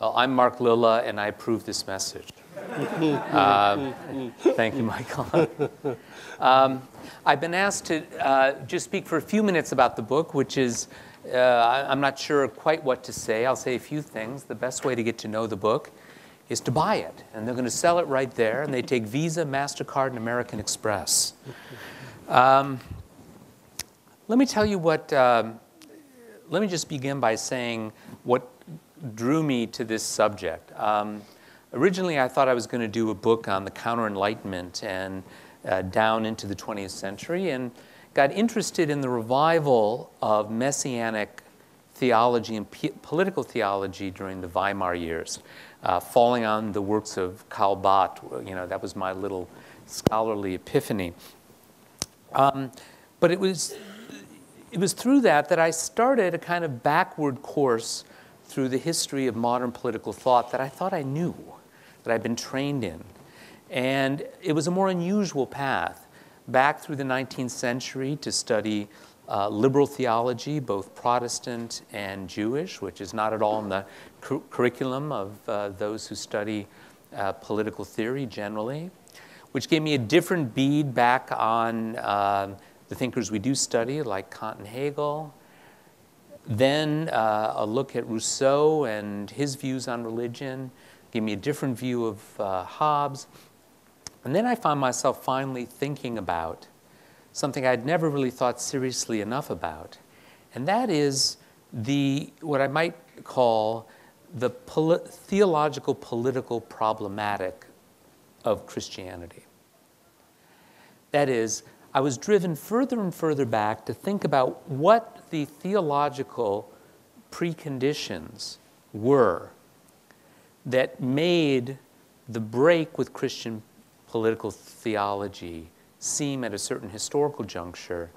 Well, I'm Mark Lilla, and I approve this message. Thank you, Michael. I've been asked to just speak for a few minutes about the book, which is, I'm not sure quite what to say. I'll say a few things. The best way to get to know the book is to buy it. And they're going to sell it right there, and they take Visa, MasterCard, and American Express. Let me tell you what, let me just begin by saying what drew me to this subject. Originally, I thought I was going to do a book on the counter-Enlightenment and down into the 20th century, and got interested in the revival of messianic theology and political theology during the Weimar years, falling on the works of Karl Barth. You know, that was my little scholarly epiphany. But it was through that I started a kind of backward course through the history of modern political thought that I thought I knew, that I'd been trained in. And it was a more unusual path, back through the 19th century to study liberal theology, both Protestant and Jewish, which is not at all in the curriculum of those who study political theory generally, which gave me a different bead back on the thinkers we do study, like Kant and Hegel. Then a look at Rousseau and his views on religion gave me a different view of Hobbes. And then I found myself finally thinking about something I'd never really thought seriously enough about, and that is what I might call the theological political problematic of Christianity. That is, I was driven further and further back to think about what the theological preconditions were that made the break with Christian political theology seem at a certain historical juncture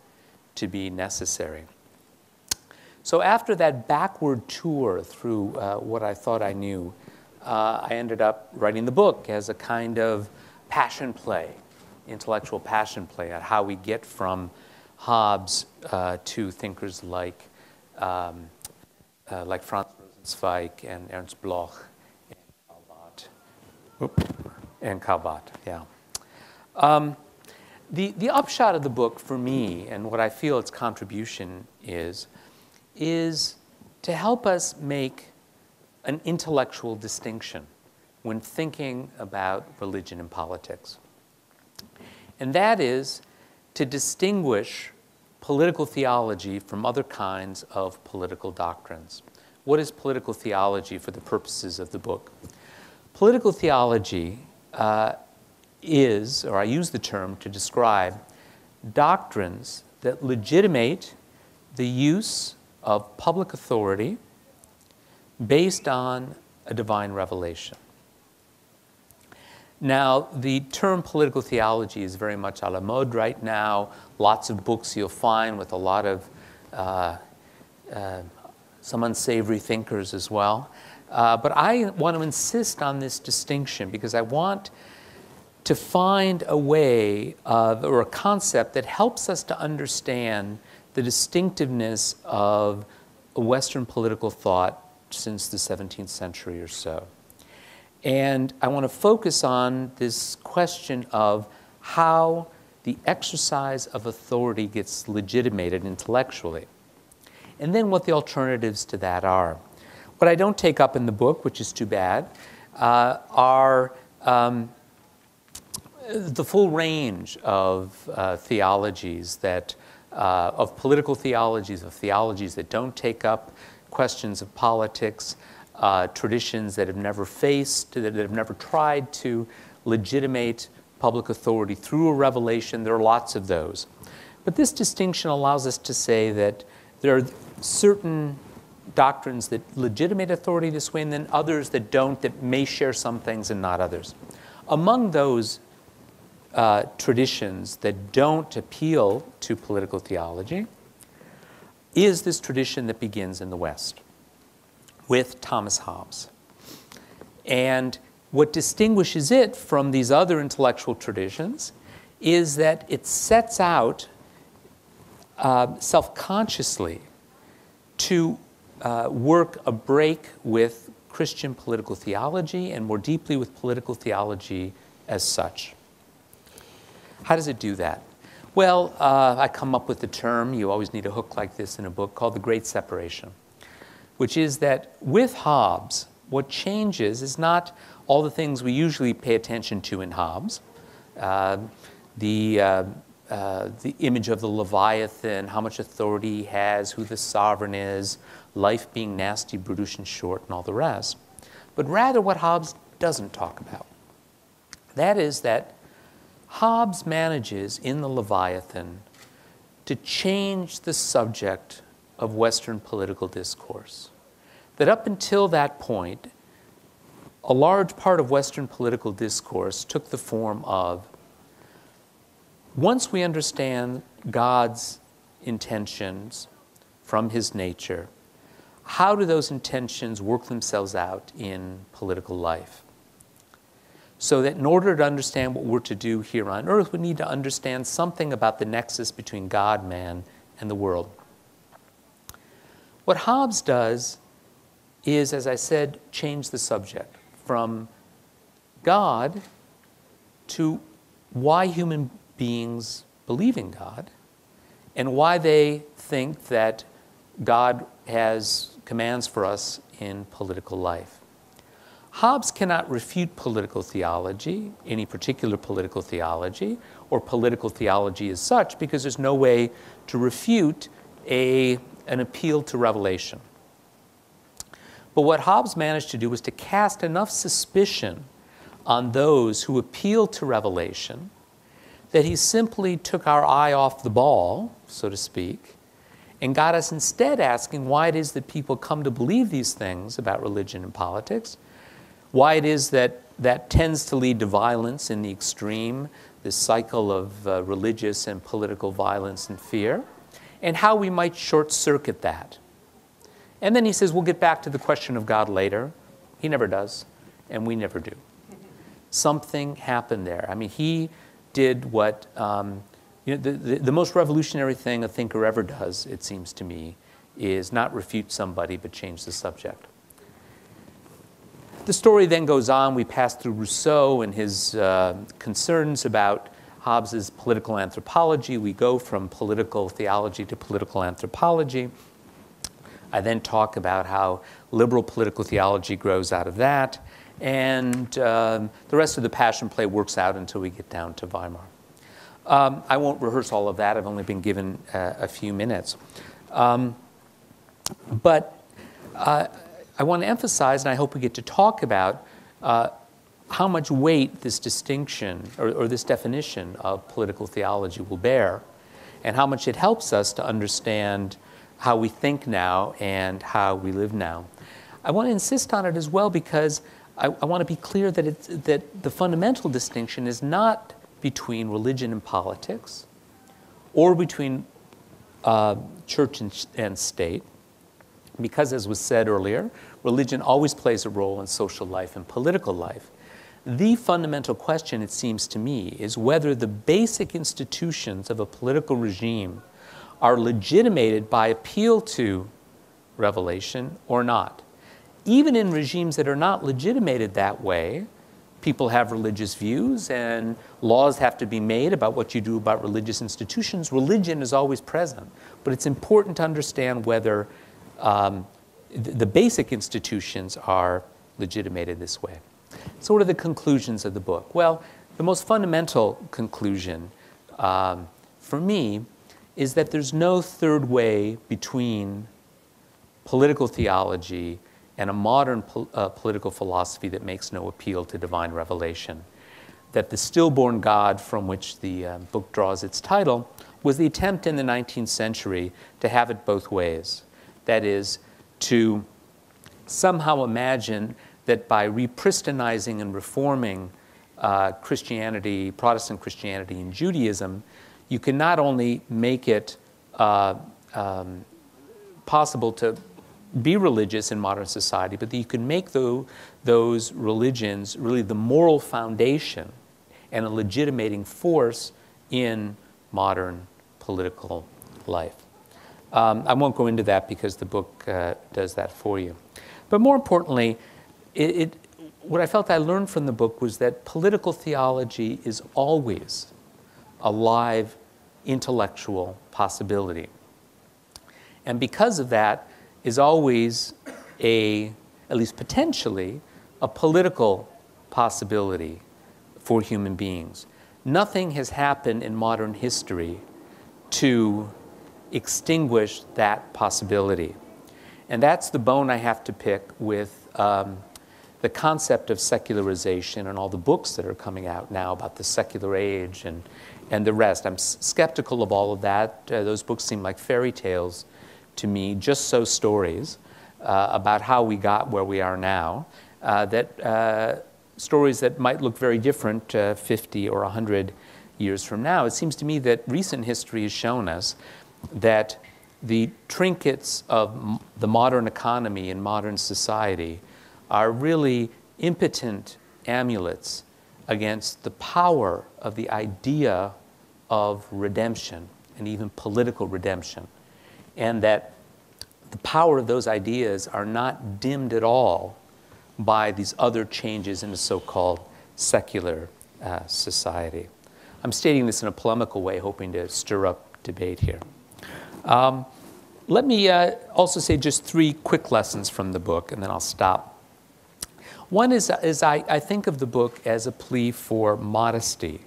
to be necessary. So after that backward tour through what I thought I knew, I ended up writing the book as a kind of passion play, intellectual passion play at how we get from Hobbes to thinkers like Franz Rosenzweig and Ernst Bloch and Karl Barth. Yeah. The upshot of the book for me, and what I feel its contribution is to help us make an intellectual distinction when thinking about religion and politics. And that is to distinguish political theology from other kinds of political doctrines. What is political theology for the purposes of the book? Political theology is, or I use the term to describe, doctrines that legitimate the use of public authority based on a divine revelation. Now, the term political theology is very much à la mode right now. Lots of books you'll find with a lot of some unsavory thinkers as well. But I want to insist on this distinction because I want to find a way or a concept that helps us to understand the distinctiveness of Western political thought since the 17th century or so. And I want to focus on this question of how the exercise of authority gets legitimated intellectually, and then what the alternatives to that are. What I don't take up in the book, which is too bad, are the full range of theologies that, of political theologies, of theologies that don't take up questions of politics, traditions that have never faced, that have never tried to legitimate public authority through a revelation. There are lots of those. But this distinction allows us to say that there are certain doctrines that legitimate authority this way, and then others that don't, that may share some things and not others. Among those traditions that don't appeal to political theology is this tradition that begins in the West with Thomas Hobbes. And what distinguishes it from these other intellectual traditions is that it sets out self-consciously to work a break with Christian political theology and more deeply with political theology as such. How does it do that? Well, I come up with the term, you always need a hook like this in a book, called the Great Separation, which is that with Hobbes, what changes is not all the things we usually pay attention to in Hobbes, the image of the Leviathan, how much authority he has, who the sovereign is, life being nasty, brutish, and short, and all the rest, but rather what Hobbes doesn't talk about. That is that Hobbes manages in the Leviathan to change the subject of Western political discourse. That up until that point, a large part of Western political discourse took the form of, once we understand God's intentions from his nature, how do those intentions work themselves out in political life? So that in order to understand what we're to do here on earth, we need to understand something about the nexus between God, man, and the world. What Hobbes does is, as I said, change the subject from God to why human beings believe in God and why they think that God has commands for us in political life. Hobbes cannot refute political theology, any particular political theology, or political theology as such, because there's no way to refute an appeal to revelation. But what Hobbes managed to do was to cast enough suspicion on those who appeal to revelation that he simply took our eye off the ball, so to speak, and got us instead asking why it is that people come to believe these things about religion and politics, why it is that that tends to lead to violence in the extreme, this cycle of religious and political violence and fear, and how we might short-circuit that. And then he says, we'll get back to the question of God later. He never does, and we never do. Something happened there. I mean, he did what, the most revolutionary thing a thinker ever does, it seems to me, is not refute somebody, but change the subject. The story then goes on. We pass through Rousseau and his concerns about Hobbes's political anthropology. We go from political theology to political anthropology. I then talk about how liberal political theology grows out of that. And the rest of the Passion Play works out until we get down to Weimar. I won't rehearse all of that. I've only been given a few minutes. But I want to emphasize, and I hope we get to talk about, how much weight this distinction or this definition of political theology will bear, and how much it helps us to understand how we think now and how we live now. I want to insist on it as well because I want to be clear that, that the fundamental distinction is not between religion and politics or between church and state, because, as was said earlier, religion always plays a role in social life and political life. The fundamental question, it seems to me, is whether the basic institutions of a political regime are legitimated by appeal to revelation or not. Even in regimes that are not legitimated that way, people have religious views and laws have to be made about what you do about religious institutions. Religion is always present, but it's important to understand whether the basic institutions are legitimated this way. So what are the conclusions of the book? Well, the most fundamental conclusion for me is that there's no third way between political theology and a modern political philosophy that makes no appeal to divine revelation. That the Stillborn God, from which the book draws its title, was the attempt in the 19th century to have it both ways. That is, to somehow imagine that by repristinizing and reforming Christianity, Protestant Christianity and Judaism, you can not only make it possible to be religious in modern society, but that you can make those religions really the moral foundation and a legitimating force in modern political life. I won't go into that because the book does that for you. But more importantly, what I felt I learned from the book was that political theology is always a live intellectual possibility. And because of that, is always at least potentially, a political possibility for human beings. Nothing has happened in modern history to extinguish that possibility. And that's the bone I have to pick with the concept of secularization and all the books that are coming out now about the secular age and the rest. I'm skeptical of all of that. Those books seem like fairy tales to me, just so stories about how we got where we are now, stories that might look very different 50 or 100 years from now. It seems to me that recent history has shown us that the trinkets of the modern economy and modern society are really impotent amulets against the power of the idea of redemption and even political redemption. And that the power of those ideas are not dimmed at all by these other changes in the so-called secular society. I'm stating this in a polemical way, hoping to stir up debate here. Let me also say just 3 quick lessons from the book, and then I'll stop. One is I think of the book as a plea for modesty.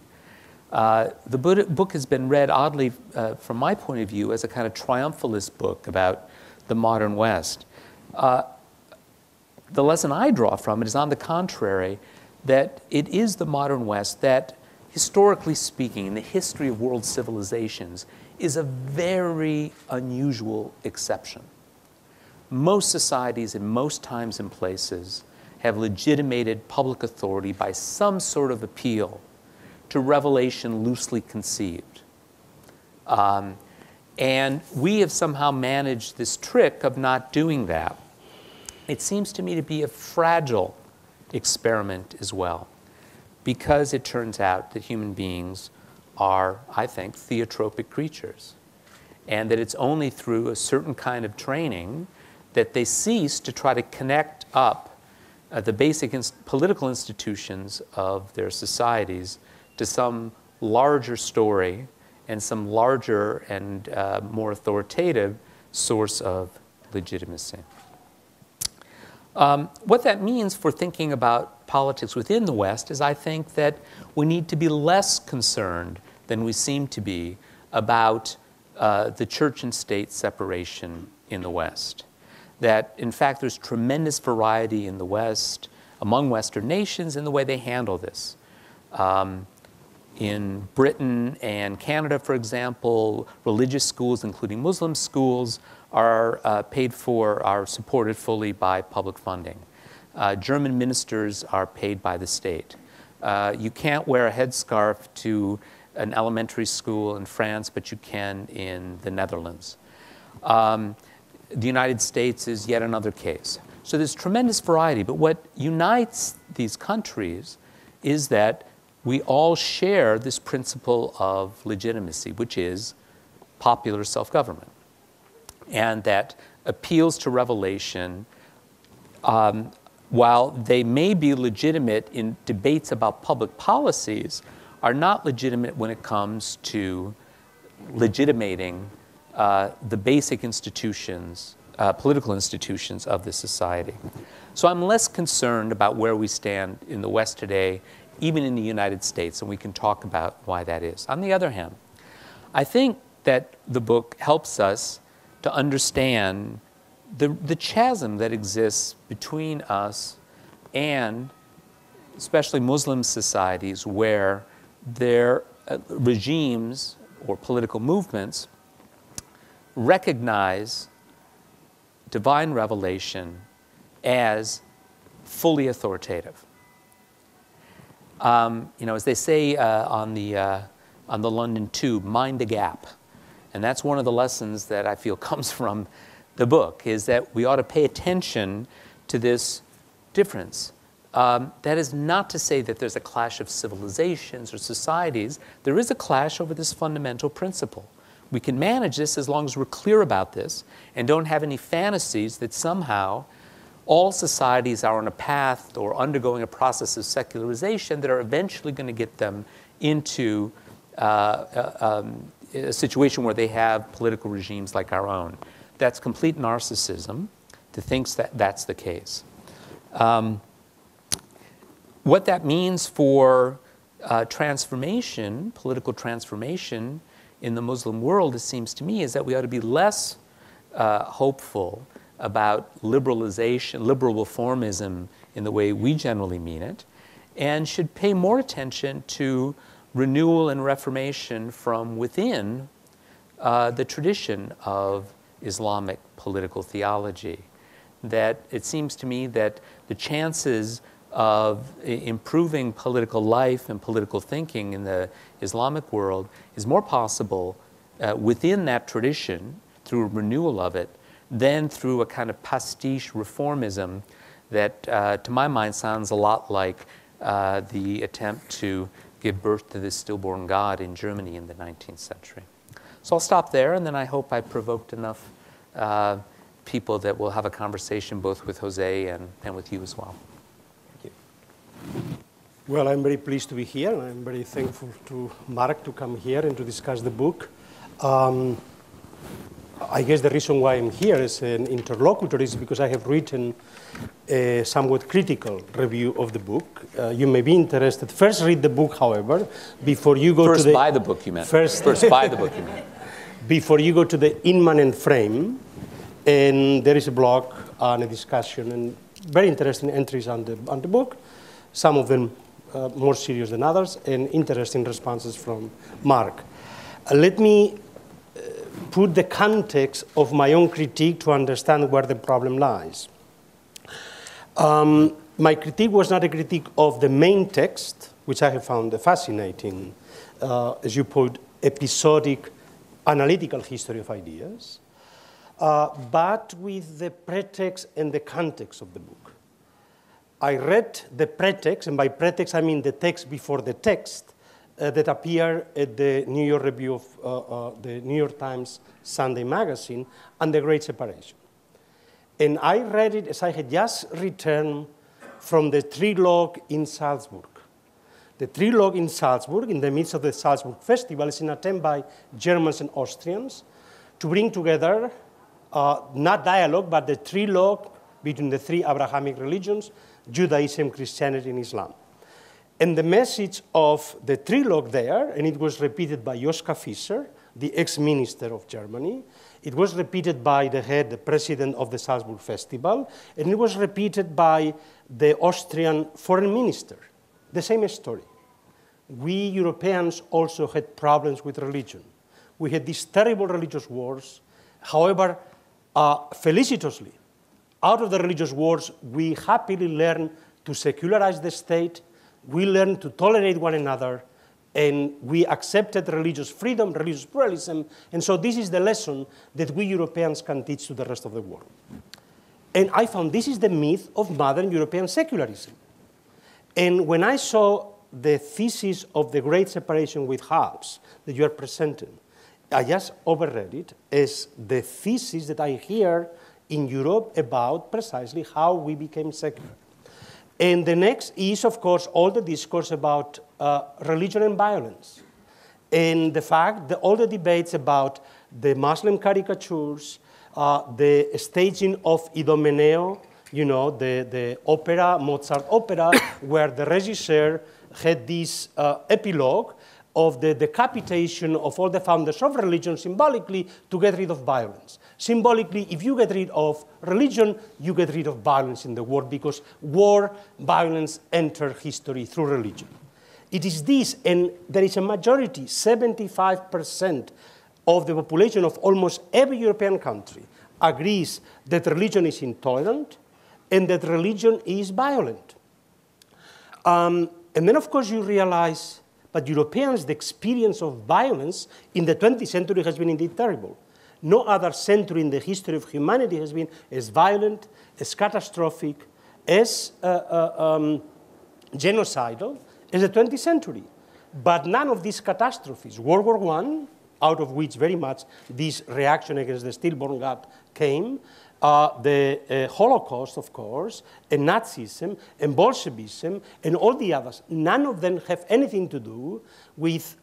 The book has been read, oddly, from my point of view, as a kind of triumphalist book about the modern West. The lesson I draw from it is, on the contrary, that it is the modern West that, historically speaking, in the history of world civilizations, is a very unusual exception. Most societies in most times and places have legitimated public authority by some sort of appeal to revelation loosely conceived. And we have somehow managed this trick of not doing that. It seems to me to be a fragile experiment as well, because it turns out that human beings are, I think, theotropic creatures, and that it's only through a certain kind of training that they cease to try to connect up the basic political institutions of their societies to some larger story and some larger and more authoritative source of legitimacy. What that means for thinking about politics within the West is, I think, that we need to be less concerned than we seem to be about the church and state separation in the West. That, in fact, there's tremendous variety in the West, among Western nations, in the way they handle this. In Britain and Canada, for example, religious schools, including Muslim schools, are supported fully by public funding. German ministers are paid by the state. You can't wear a headscarf to an elementary school in France, but you can in the Netherlands. The United States is yet another case. So there's tremendous variety, but what unites these countries is that we all share this principle of legitimacy, which is popular self-government, and that appeals to revelation, while they may be legitimate in debates about public policies, are not legitimate when it comes to legitimating the basic institutions, political institutions of the society. So I'm less concerned about where we stand in the West today, even in the United States, and we can talk about why that is. On the other hand, I think that the book helps us to understand the chasm that exists between us and especially Muslim societies, where their regimes or political movements recognize divine revelation as fully authoritative. As they say on the London Tube, mind the gap. And that's one of the lessons that I feel comes from the book, is that we ought to pay attention to this difference. That is not to say that there's a clash of civilizations or societies. There is a clash over this fundamental principle. We can manage this as long as we're clear about this and don't have any fantasies that somehow all societies are on a path or undergoing a process of secularization that are eventually going to get them into a situation where they have political regimes like our own. That's complete narcissism to think that that's the case. What that means for transformation, political transformation in the Muslim world, it seems to me, is that we ought to be less hopeful about liberalization, liberal reformism in the way we generally mean it, and should pay more attention to renewal and reformation from within the tradition of Islamic political theology. That it seems to me that the chances of improving political life and political thinking in the Islamic world is more possible within that tradition through a renewal of it than through a kind of pastiche reformism that, to my mind, sounds a lot like the attempt to give birth to the Stillborn God in Germany in the 19th century. So I'll stop there, and then I hope I provoked enough people that will have a conversation both with José and with you as well. Thank you. Well, I'm very pleased to be here, and I'm very thankful to Mark to come here and to discuss the book. I guess the reason why I'm here as an interlocutor is because I have written a somewhat critical review of the book. You may be interested. First read the book, however, before you go to the... First buy the book, you meant. First buy the book, you meant. Before you go to the Eminent Frame, and there is a blog and a discussion and very interesting entries on the book, some of them more serious than others, and interesting responses from Mark. Let me put the context of my own critique to understand where the problem lies. My critique was not a critique of the main text, which I have found a fascinating, as you put, episodic analytical history of ideas, but with the pretext and the context of the book. I read the pretext, and by pretext I mean the text before the text, that appear at the New York Review of the New York Times Sunday magazine and the Great Separation. And I read it as I had just returned from the Trilogue in Salzburg. The Trilogue in Salzburg, in the midst of the Salzburg Festival, is an attempt by Germans and Austrians to bring together, not dialogue, but the Trilogue between the three Abrahamic religions, Judaism, Christianity, and Islam. And the message of the Trilogue there, and it was repeated by Joschka Fischer, the ex-minister of Germany, it was repeated by the president of the Salzburg Festival, and it was repeated by the Austrian foreign minister. The same story. We Europeans also had problems with religion. We had these terrible religious wars. However, felicitously, out of the religious wars, we happily learned to secularize the state. We learned to tolerate one another, and we accepted religious freedom, religious pluralism, and so this is the lesson that we Europeans can teach to the rest of the world. And I found this is the myth of modern European secularism. And when I saw the thesis of the Great Separation with Hobbes that you are presenting, I just overread it as the thesis that I hear in Europe about precisely how we became secular. And the next is, of course, all the discourse about religion and violence. And the fact that all the debates about the Muslim caricatures, the staging of Idomeneo, you know, the opera, Mozart opera, where the regisseur had this epilogue of the decapitation of all the founders of religion symbolically to get rid of violence. Symbolically, if you get rid of religion, you get rid of violence in the world because war, violence enter history through religion. It is this, and there is a majority, 75% of the population of almost every European country agrees that religion is intolerant and that religion is violent. And then, of course, you realize that Europeans, the experience of violence in the 20th century has been indeed terrible. No other century in the history of humanity has been as violent, as catastrophic, as genocidal as the 20th century. But none of these catastrophes, World War I, out of which very much this reaction against the Stillborn God came, the Holocaust, of course, and Nazism, and Bolshevism, and all the others, none of them have anything to do with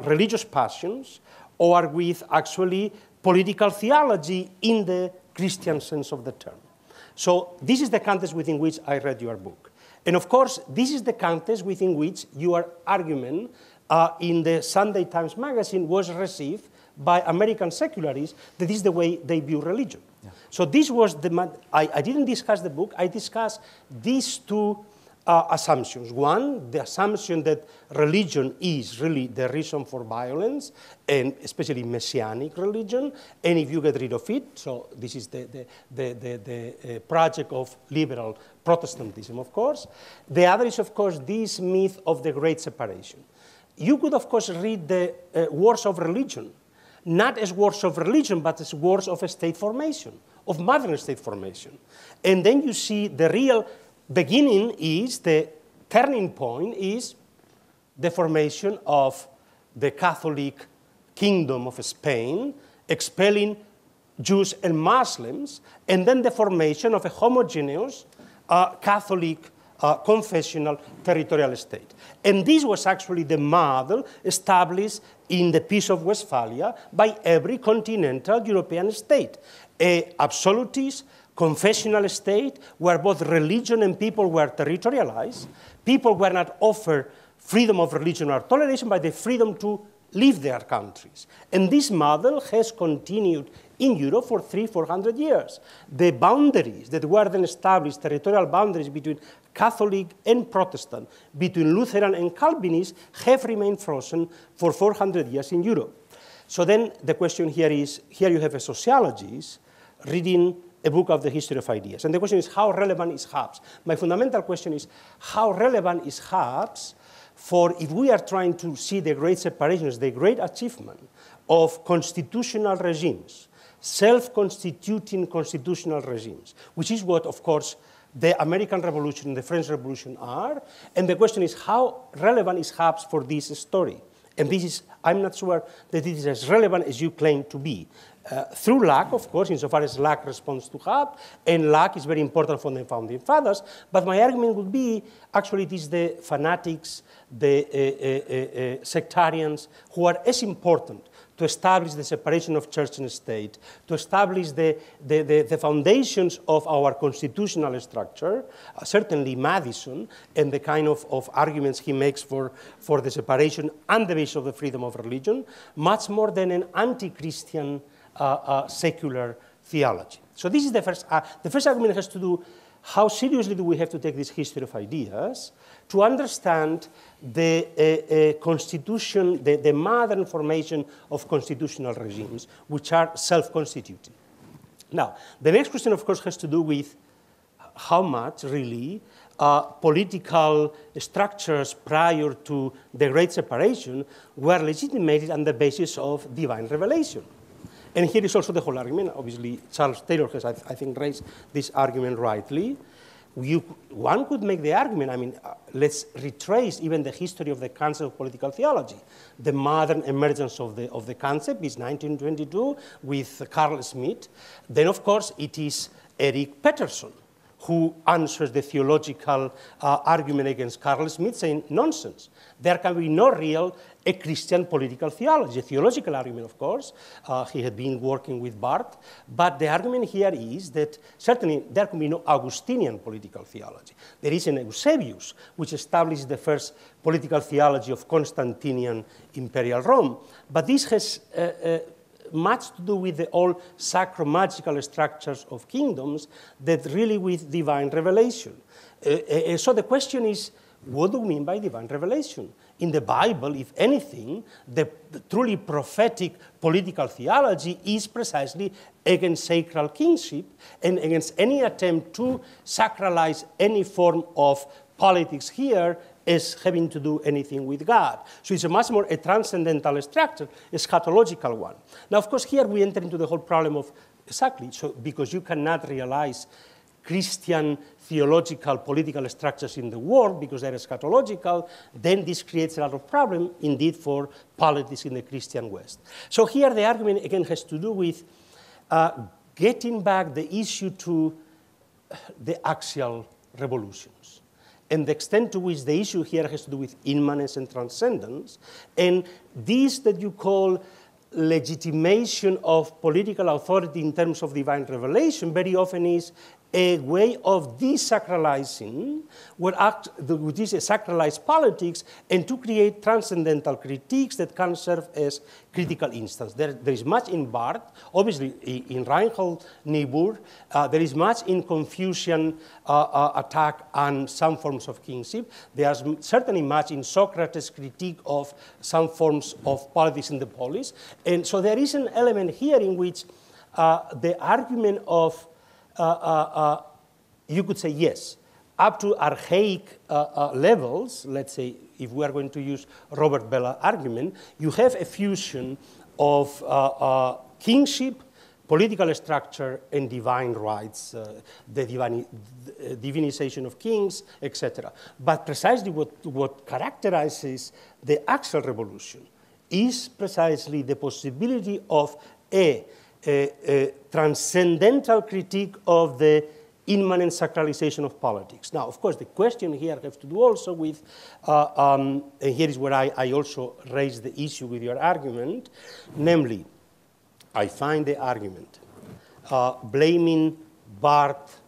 religious passions or with actually political theology in the Christian sense of the term. So this is the context within which I read your book. And of course, this is the context within which your argument in the Sunday Times magazine was received by American secularists. That is the way they view religion. Yeah. So this was I didn't discuss the book. I discussed these two assumptions. One, the assumption that religion is really the reason for violence, and especially messianic religion, and if you get rid of it, so this is the project of liberal Protestantism, of course. The other is, of course, this myth of the great separation. You could, of course, read the wars of religion, not as wars of religion, but as wars of state formation, of modern state formation. And then you see the real beginning is, the turning point is the formation of the Catholic Kingdom of Spain, expelling Jews and Muslims, and then the formation of a homogeneous Catholic confessional territorial state. And this was actually the model established in the Peace of Westphalia by every continental European state. An absolutist, confessional state where both religion and people were territorialized. People were not offered freedom of religion or toleration, but the freedom to leave their countries. And this model has continued in Europe for 300-400 years. The boundaries that were then established, territorial boundaries between Catholic and Protestant, between Lutheran and Calvinist, have remained frozen for 400 years in Europe. So then the question here is, here you have a sociologist reading a book of the history of ideas. And the question is, how relevant is Hobbes? My fundamental question is, how relevant is Hobbes for if we are trying to see the great separation as the great achievement of constitutional regimes, self-constituting constitutional regimes, which is what, of course, the American Revolution and the French Revolution are. And the question is, how relevant is Hobbes for this story? And this is, I'm not sure that it is as relevant as you claim to be. Through Locke, of course, insofar as Locke responds to Hobbes, and Locke is very important for the founding fathers, but my argument would be, actually, it is the fanatics, the sectarians, who are as important to establish the separation of church and state, to establish the foundations of our constitutional structure, certainly Madison, and the kind of arguments he makes for the separation and the basis of the freedom of religion, much more than an anti-Christian secular theology. So this is the first. The first argument has to do, how seriously do we have to take this history of ideas to understand the constitution, the modern formation of constitutional regimes, which are self-constituting. Now, the next question, of course, has to do with how much, really, political structures prior to the Great Separation were legitimated on the basis of divine revelation. And here is also the whole argument. Obviously, Charles Taylor has, I think, raised this argument rightly. One could make the argument, I mean, let's retrace even the history of the concept of political theology. The modern emergence of the concept is 1922 with Carl Schmitt. Then, of course, it is Eric Peterson who answers the theological argument against Carl Schmitt, saying, nonsense. There can be no real a Christian political theology. A theological argument, of course. He had been working with Barth. But the argument here is that certainly there can be no Augustinian political theology. There is an Eusebius, which established the first political theology of Constantinian imperial Rome. But this has much to do with the old sacromagical structures of kingdoms that really with divine revelation. So the question is, what do we mean by divine revelation? In the Bible, if anything, the truly prophetic political theology is precisely against sacral kingship and against any attempt to sacralize any form of politics here as having to do anything with God. So it's a much more a transcendental structure, a eschatological one. Now, of course, here we enter into the whole problem of, exactly, so because you cannot realize Christian theological political structures in the world because they're eschatological, then this creates a lot of problem, indeed, for politics in the Christian West. So here the argument, again, has to do with getting back the issue to the axial revolutions, and the extent to which the issue here has to do with immanence and transcendence, and this that you call legitimation of political authority in terms of divine revelation very often is a way of desacralizing which is a sacralized politics, and to create transcendental critiques that can serve as critical instance. There is much in Barth, obviously in Reinhold Niebuhr, there is much in Confucian attack on some forms of kingship. There's certainly much in Socrates' critique of some forms of politics in the polis. And so there is an element here in which the argument of you could say yes, up to archaic levels, let's say if we are going to use Robert Bella's argument, you have a fusion of kingship, political structure, and divine rights, the divinization of kings, etc. But precisely what characterizes the axial revolution is precisely the possibility of a transcendental critique of the immanent sacralization of politics. Now, of course, the question here has to do also with, and here is where I also raise the issue with your argument, namely, I find the argument blaming Barth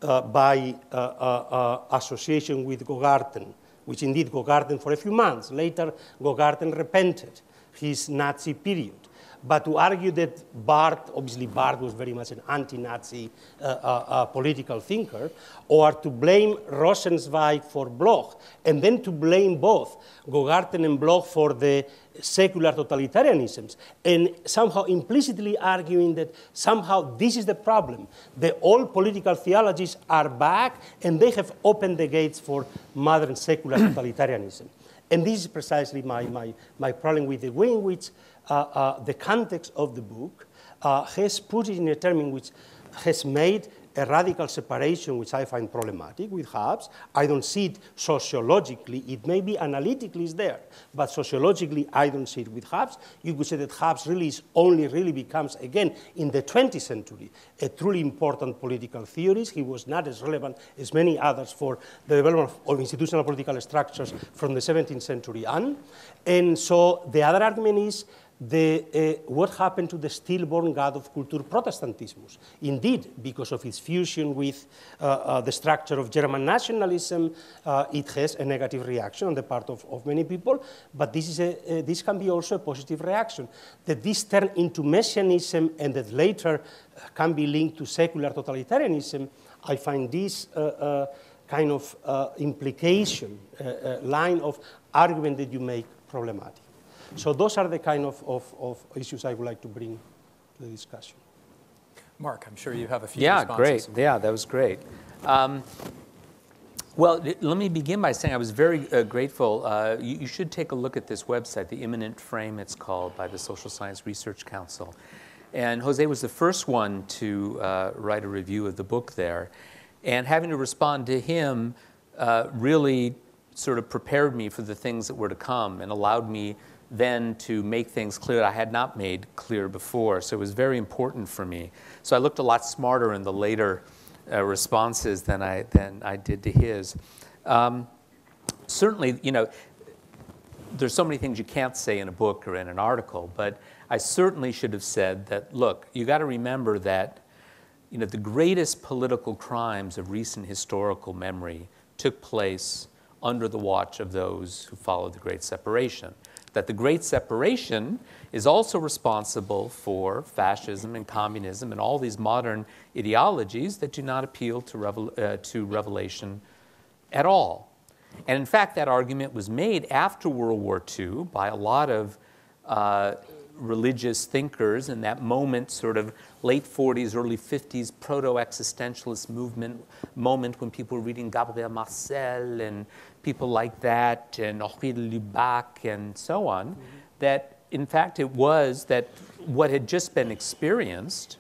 by association with Gogarten, which indeed Gogarten for a few months. Later, Gogarten repented his Nazi period. But to argue that Barth, obviously Barth was very much an anti-Nazi political thinker, or to blame Rosenzweig for Bloch, and then to blame both Gogarten and Bloch for the secular totalitarianisms, and somehow implicitly arguing that somehow this is the problem. The old political theologies are back, and they have opened the gates for modern secular totalitarianism. And this is precisely my problem with the way in which the context of the book has put it in a term in which has made a radical separation, which I find problematic with Hobbes. I don't see it sociologically. It may be analytically is there, but sociologically I don't see it with Hobbes. You could say that Hobbes really becomes, again, in the 20th century, a truly important political theorist. He was not as relevant as many others for the development of institutional political structures from the 17th century on. And so the other argument is what happened to the stillborn God of Kultur Protestantismus. Indeed, because of its fusion with the structure of German nationalism, it has a negative reaction on the part of many people, but this can be also a positive reaction. That this turned into messianism and that later can be linked to secular totalitarianism, I find this kind of implication, line of argument that you make problematic. So those are the kind of issues I would like to bring to the discussion. Mark, I'm sure you have a few responses. Great. Yeah, that was great. Well, let me begin by saying I was very grateful. You should take a look at this website, the Eminent Frame, it's called, by the Social Science Research Council. And José was the first one to write a review of the book there. And having to respond to him really sort of prepared me for the things that were to come and allowed me then to make things clear that I had not made clear before. So it was very important for me. So I looked a lot smarter in the later responses than I did to his. Certainly, you know, there's so many things you can't say in a book or in an article, but I certainly should have said that, look, you got to remember that, you know, the greatest political crimes of recent historical memory took place under the watch of those who followed the Great Separation. That the Great Separation is also responsible for fascism and communism and all these modern ideologies that do not appeal to revelation at all. And in fact, that argument was made after World War II by a lot of religious thinkers in that moment, sort of late 40s, early 50s, proto-existentialist moment when people were reading Gabriel Marcel and people like that, and Henri de Lubac and so on, that in fact it was that what had just been experienced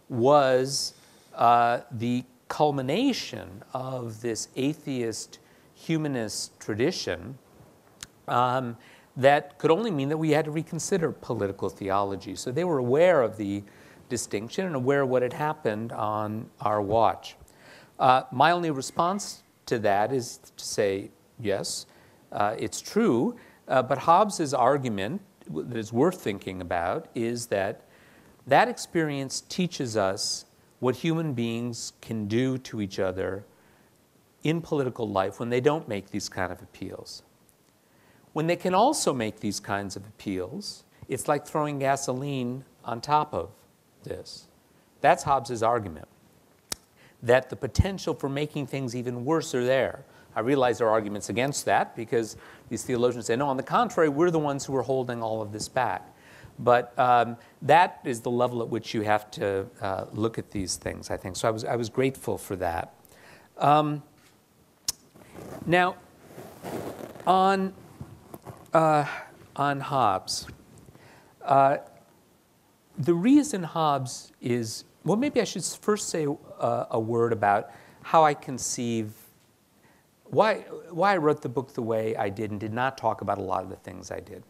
was the culmination of this atheist humanist tradition that could only mean that we had to reconsider political theology. So they were aware of the distinction and aware of what had happened on our watch. My only response to that is to say, yes, it's true, but Hobbes's argument that is worth thinking about is that that experience teaches us what human beings can do to each other in political life when they don't make these kind of appeals. When they can also make these kinds of appeals, it's like throwing gasoline on top of this. That's Hobbes's argument, that the potential for making things even worse are there. I realize there are arguments against that because these theologians say, no, on the contrary, we're the ones who are holding all of this back. But that is the level at which you have to look at these things, I think. So I was grateful for that. Now, on Hobbes, the reason Hobbes is, well, maybe I should first say a word about how I conceive, why I wrote the book the way I did and did not talk about a lot of the things I did.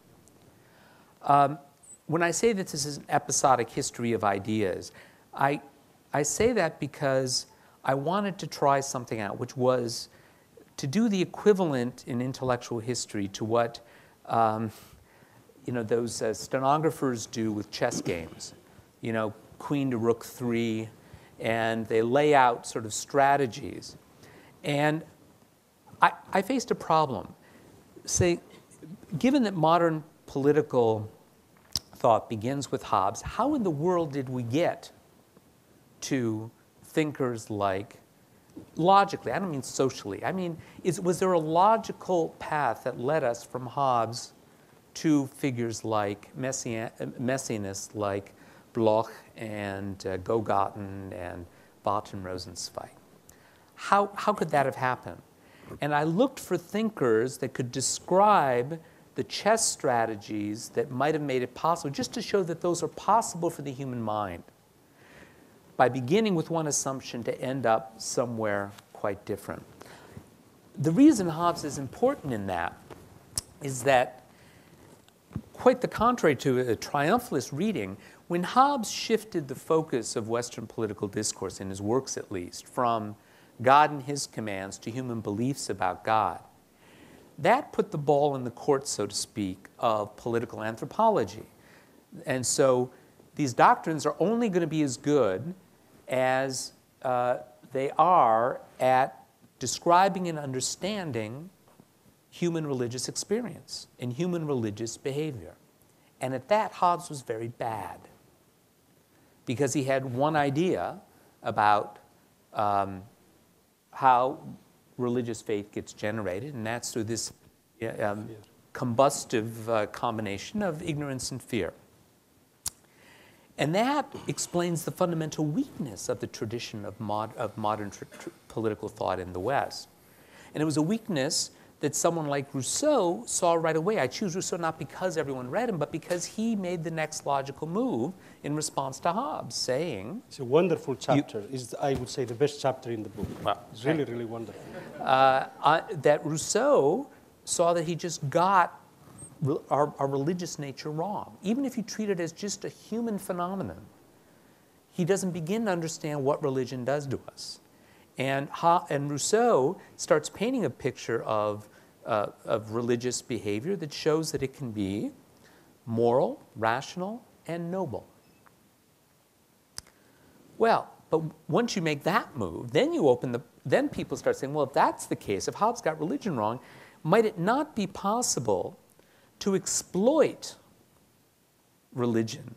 When I say that this is an episodic history of ideas, I say that because I wanted to try something out, which was to do the equivalent in intellectual history to what those stenographers do with chess games. Queen to rook 3, and they lay out sort of strategies. And I faced a problem. Say, given that modern political thought begins with Hobbes, how in the world did we get to thinkers like, logically, I don't mean socially, I mean, was there a logical path that led us from Hobbes to figures like messianists like Bloch and Gogatten and Bott and Rosenzweig? How could that have happened? And I looked for thinkers that could describe the chess strategies that might have made it possible, just to show that those are possible for the human mind, by beginning with one assumption to end up somewhere quite different. The reason Hobbes is important in that is that, quite the contrary to a triumphalist reading, when Hobbes shifted the focus of Western political discourse, in his works at least, from God and his commands to human beliefs about God, that put the ball in the court, so to speak, of political anthropology. And so these doctrines are only going to be as good as they are at describing and understanding human religious experience and human religious behavior. And at that, Hobbes was very bad, because he had one idea about how religious faith gets generated, and that's through this combustive combination of ignorance and fear. And that explains the fundamental weakness of the tradition of modern political thought in the West. And it was a weakness that someone like Rousseau saw right away. I choose Rousseau not because everyone read him, but because he made the next logical move in response to Hobbes, saying... It's a wonderful chapter. It's, I would say, the best chapter in the book. Well, it's really, really wonderful. That Rousseau saw that he just got our religious nature wrong. Even if you treat it as just a human phenomenon, he doesn't begin to understand what religion does to us. And Rousseau starts painting a picture of religious behavior that shows that it can be moral, rational, and noble. Well, but once you make that move, then you then people start saying, well, if that's the case, if Hobbes got religion wrong, might it not be possible to exploit religion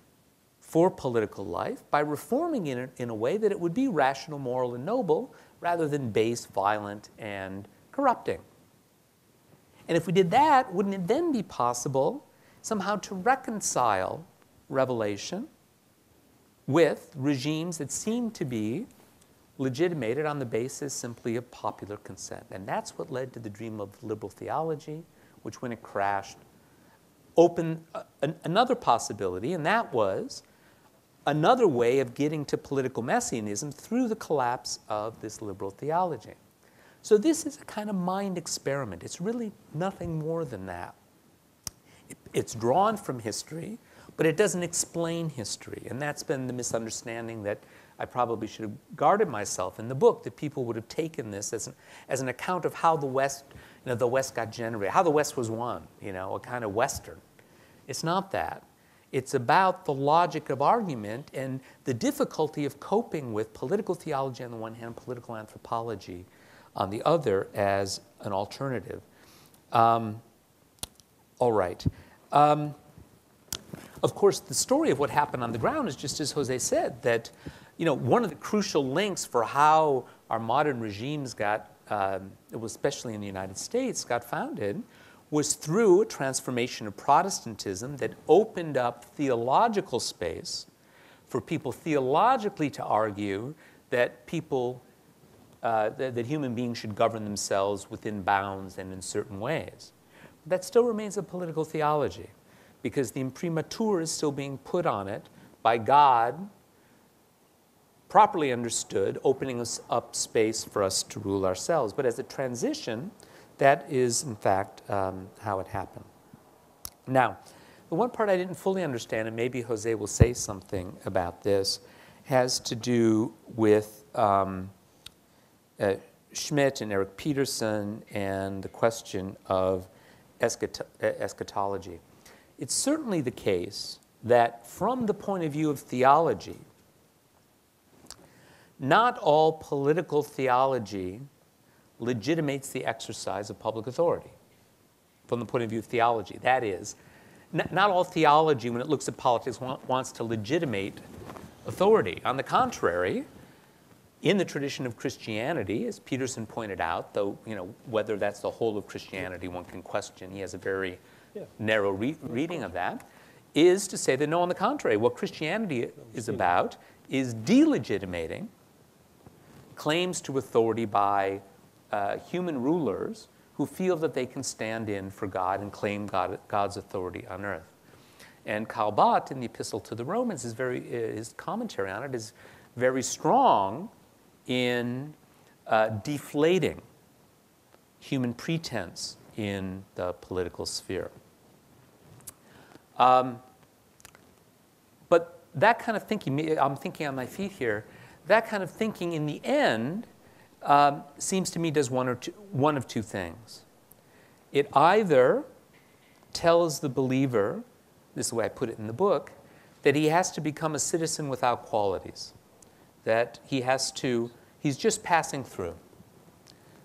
for political life by reforming it in a way that it would be rational, moral, and noble, rather than base, violent, and corrupting? And if we did that, wouldn't it then be possible somehow to reconcile revelation with regimes that seem to be legitimated on the basis simply of popular consent? And that's what led to the dream of liberal theology, which, when it crashed, opened another possibility, and that was another way of getting to political messianism through the collapse of this liberal theology. So this is a kind of mind experiment. It's really nothing more than that. It's drawn from history, but it doesn't explain history. And that's been the misunderstanding that I probably should have guarded myself in the book, that people would have taken this as an account of how the West, the West got generated, how the West was won, a kind of Western. It's not that. It's about the logic of argument and the difficulty of coping with political theology on the one hand, political anthropology on the other as an alternative. All right. Of course, the story of what happened on the ground is just as José said, that one of the crucial links for how our modern regimes got, especially in the United States, got founded was through a transformation of Protestantism that opened up theological space for people theologically to argue that that human beings should govern themselves within bounds and in certain ways. But that still remains a political theology, because the imprimatur is still being put on it by God, properly understood, opening us up space for us to rule ourselves. But as a transition, that is, in fact, how it happened. Now, the one part I didn't fully understand, and maybe José will say something about this, has to do with Schmidt and Eric Peterson and the question of eschatology. It's certainly the case that from the point of view of theology, not all political theology legitimates the exercise of public authority from the point of view of theology. That is, not all theology, when it looks at politics, wants to legitimate authority. On the contrary, in the tradition of Christianity, as Peterson pointed out, though whether that's the whole of Christianity one can question, he has a very narrow reading of that, is to say that no, on the contrary, what Christianity is about is delegitimating claims to authority by human rulers who feel that they can stand in for God and claim God's authority on earth. And Calbat, in the Epistle to the Romans, his commentary on it is very strong in deflating human pretense in the political sphere. But that kind of thinking, I'm thinking on my feet here, that kind of thinking in the end seems to me does one of two things. It either tells the believer, this is the way I put it in the book, that he has to become a citizen without qualities, that he's just passing through,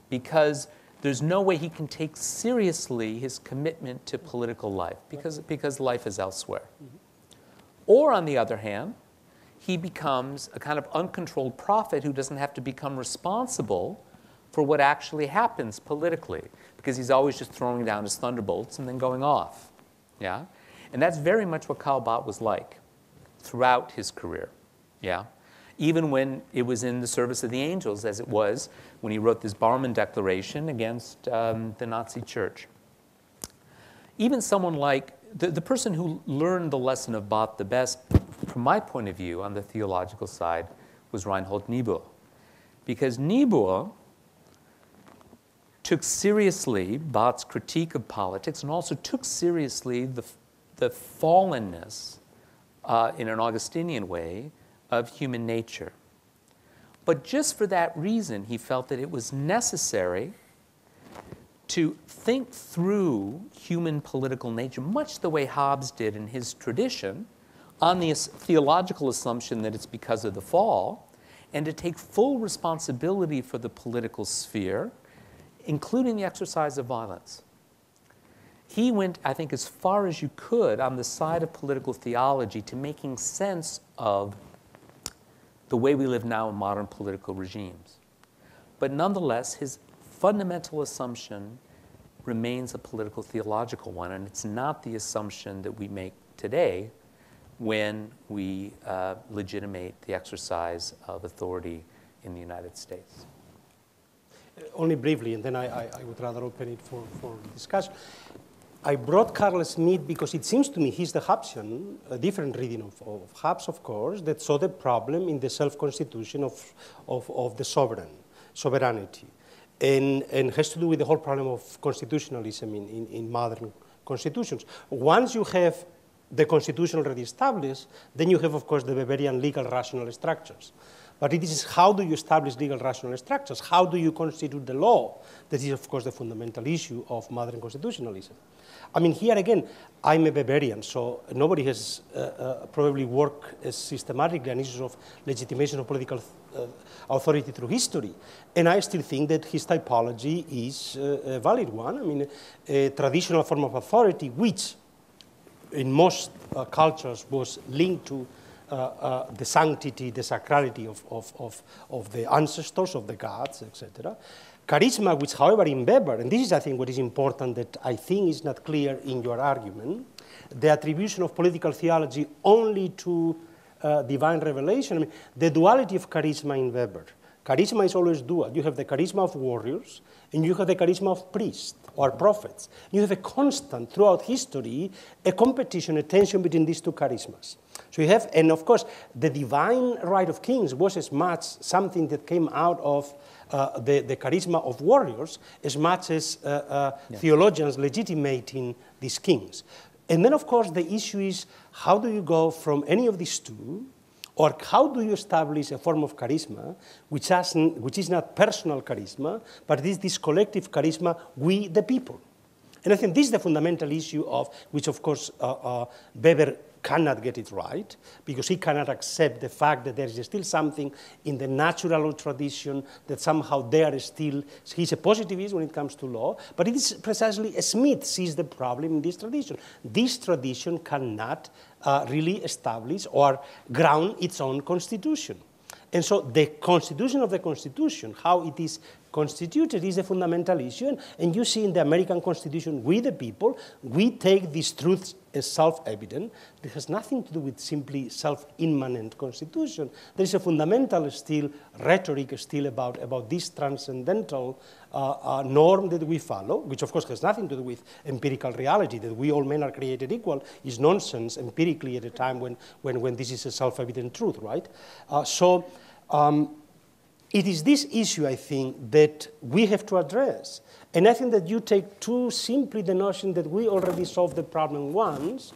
because there's no way he can take seriously his commitment to political life, because life is elsewhere. Mm-hmm. Or on the other hand, he becomes a kind of uncontrolled prophet who doesn't have to become responsible for what actually happens politically, because he's always just throwing down his thunderbolts and then going off. Yeah? And that's very much what Calbat was like throughout his career. Yeah? Even when it was in the service of the angels, as it was when he wrote this Barmen Declaration against the Nazi church. Even someone like the person who learned the lesson of Barth the best, from my point of view, on the theological side, was Reinhold Niebuhr. Because Niebuhr took seriously Barth's critique of politics and also took seriously the fallenness, in an Augustinian way, of human nature. But just for that reason, he felt that it was necessary to think through human political nature, much the way Hobbes did in his tradition, on the theological assumption that it's because of the fall, and to take full responsibility for the political sphere, including the exercise of violence. He went, I think, as far as you could on the side of political theology to making sense of the way we live now in modern political regimes. But nonetheless, his fundamental assumption remains a political theological one, and it's not the assumption that we make today when we legitimate the exercise of authority in the United States. Only briefly, and then I would rather open it for discussion. I brought Carl Smith because it seems to me he's the Hobbesian, a different reading of Hobbes, of course, that saw the problem in the self-constitution of the sovereignty, and has to do with the whole problem of constitutionalism in modern constitutions. Once you have the constitution already established, then you have, of course, the Weberian legal rational structures. But it is how do you establish legal rational structures? How do you constitute the law? That is, of course, the fundamental issue of modern constitutionalism. I mean, here again, I'm a Weberian, so nobody has probably worked as systematically on issues of legitimation of political authority through history. And I still think that his typology is a valid one. I mean, a traditional form of authority, which in most cultures was linked to the sanctity, the sacrality of the ancestors, of the gods, etc. Charisma, which, however, in Weber, and this is, I think, what is important that I think is not clear in your argument, the attribution of political theology only to divine revelation. I mean, the duality of charisma in Weber. Charisma is always dual. You have the charisma of warriors, and you have the charisma of priests or prophets. You have a constant, throughout history, a competition, a tension between these two charismas. So you have, and of course, the divine right of kings was as much something that came out of the charisma of warriors as much as theologians legitimating these kings. And then, of course, the issue is how do you go from any of these two, or how do you establish a form of charisma which is not personal charisma, but it is this collective charisma, we the people? And I think this is the fundamental issue of which, of course, Weber cannot get it right, because he cannot accept the fact that there is still something in the natural tradition that somehow there is still, he's a positivist when it comes to law, but it is precisely Smith sees the problem in this tradition. This tradition cannot really establish or ground its own constitution. And so the constitution of the Constitution, how it is constituted, is a fundamental issue. And you see in the American Constitution, we the people, we take these truths as self-evident. This has nothing to do with simply self-immanent constitution. There is a fundamental still rhetoric still about this transcendental norm that we follow, which of course has nothing to do with empirical reality, that we all men are created equal is nonsense empirically at a time when this is a self-evident truth, right? It is this issue, I think, that we have to address. And I think that you take too simply the notion that we already solved the problem once,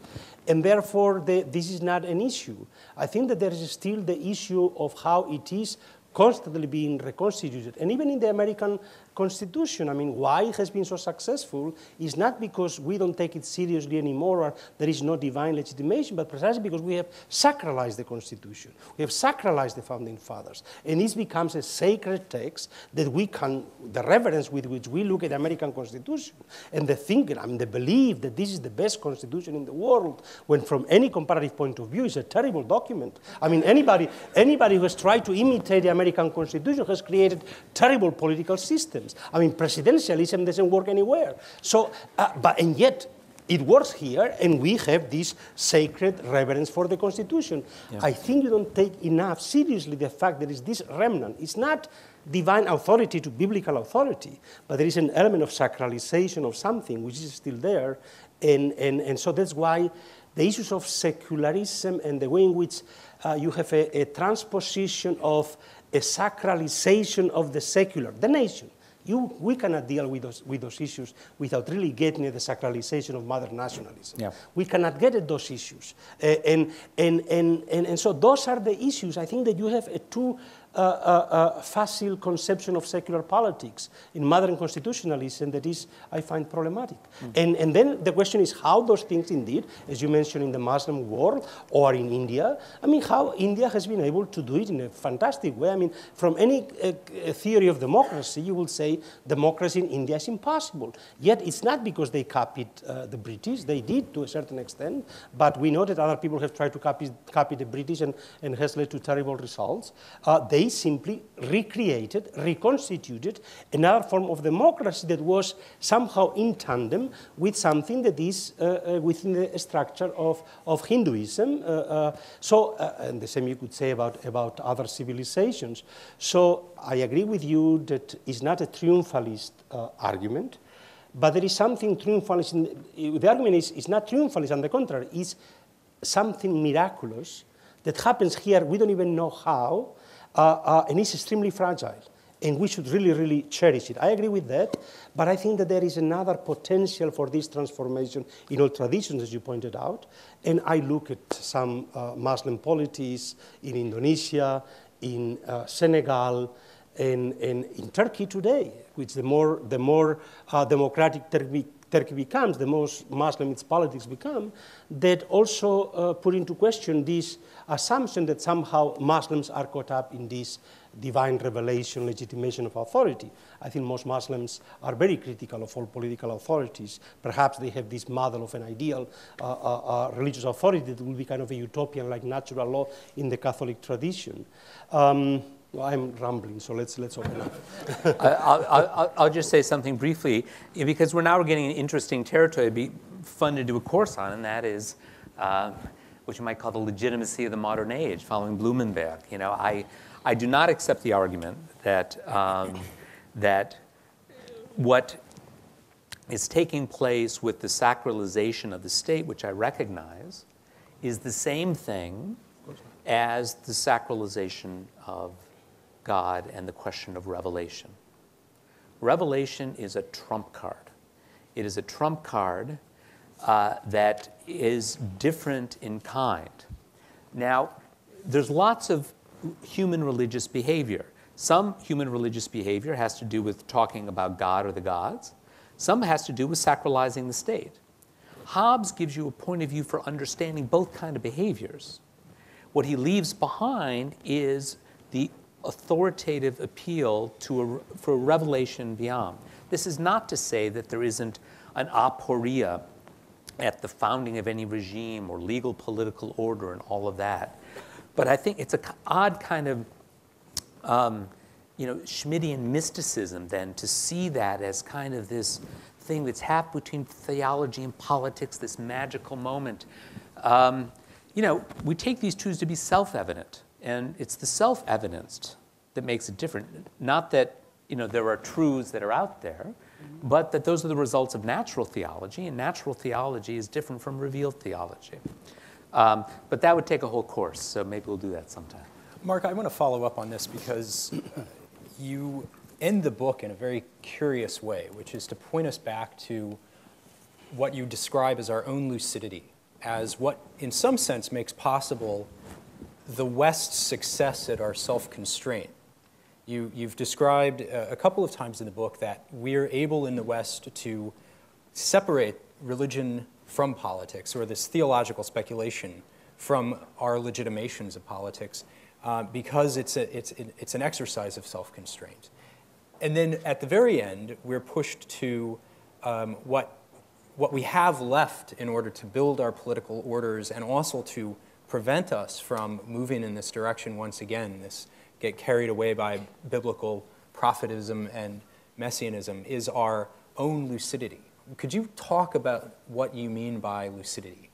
and therefore this is not an issue. I think that there is still the issue of how it is constantly being reconstituted. And even in the American Constitution, I mean, why it has been so successful is not because we don't take it seriously anymore or there is no divine legitimation, but precisely because we have sacralized the Constitution. We have sacralized the Founding Fathers. And this becomes a sacred text that we can, the reverence with which we look at the American Constitution and the thinking, I mean, the belief that this is the best Constitution in the world, when from any comparative point of view, it's a terrible document. I mean, anybody who has tried to imitate the American Constitution has created terrible political systems. I mean, presidentialism doesn't work anywhere. So, and yet it works here, and we have this sacred reverence for the Constitution. Yeah. I think you don't take enough seriously the fact that it's this remnant. It's not divine authority to biblical authority, but there is an element of sacralization of something which is still there. And so that's why the issues of secularism and the way in which you have a transposition of a sacralization of the secular, the nation. We cannot deal with those issues without really getting at the sacralization of modern nationalism. Yeah. We cannot get at those issues. And so those are the issues. I think that you have a too facile conception of secular politics in modern constitutionalism that is, I find, problematic. Mm. And then the question is how those things indeed, as you mentioned in the Muslim world or in India, I mean, how India has been able to do it in a fantastic way. I mean, from any theory of democracy, you will say democracy in India is impossible. Yet it's not because they copied the British. They did to a certain extent, but we know that other people have tried to copy the British and has led to terrible results. They simply recreated, reconstituted another form of democracy that was somehow in tandem with something that is within the structure of Hinduism. And the same you could say about other civilizations. So I agree with you that it's not a triumphalist argument, but there is something triumphalist. The argument is not triumphalist, on the contrary, it's something miraculous that happens here. We don't even know how. And it's extremely fragile. and we should really, really cherish it. I agree with that, but I think that there is another potential for this transformation in all traditions, as you pointed out. And I look at some Muslim polities in Indonesia, in Senegal, and in Turkey today, which the more democratic Turkey becomes, the more Muslim its politics become, that also put into question this assumption that somehow Muslims are caught up in this divine revelation, legitimation of authority. I think most Muslims are very critical of all political authorities. Perhaps they have this model of an ideal religious authority that will be kind of a utopian, like natural law in the Catholic tradition. Well, I'm rambling, so let's open up. I'll just say something briefly, because we're getting an interesting territory to be fun to do a course on, and that is what you might call the legitimacy of the modern age, following Blumenberg. You know, I do not accept the argument that that what is taking place with the sacralization of the state, which I recognize, is the same thing as the sacralization of God and the question of revelation. Revelation is a trump card. It is a trump card that is different in kind. Now, there's lots of human religious behavior. Some human religious behavior has to do with talking about God or the gods. Some has to do with sacralizing the state. Hobbes gives you a point of view for understanding both kinds of behaviors. What he leaves behind is the authoritative appeal for a revelation beyond. This is not to say that there isn't an aporia at the founding of any regime or legal political order and all of that. But I think it's an odd kind of Schmittian mysticism then to see that as kind of this thing that's half between theology and politics, this magical moment. We take these truths to be self-evident. And it's the self-evidenced that makes it different. Not that there are truths that are out there, but that those are the results of natural theology, and natural theology is different from revealed theology. But that would take a whole course, so maybe we'll do that sometime. Mark, I want to follow up on this because you end the book in a very curious way, which is to point us back to what you describe as our own lucidity, as what, in some sense, makes possible the West's success at our self-constraint. You've described a couple of times in the book that we're able in the West to separate religion from politics, or this theological speculation from our legitimations of politics, because it's an exercise of self-constraint. And then at the very end, we're pushed to what we have left in order to build our political orders and also to prevent us from moving in this direction once again, this get carried away by biblical prophetism and messianism, is our own lucidity. Could you talk about what you mean by lucidity?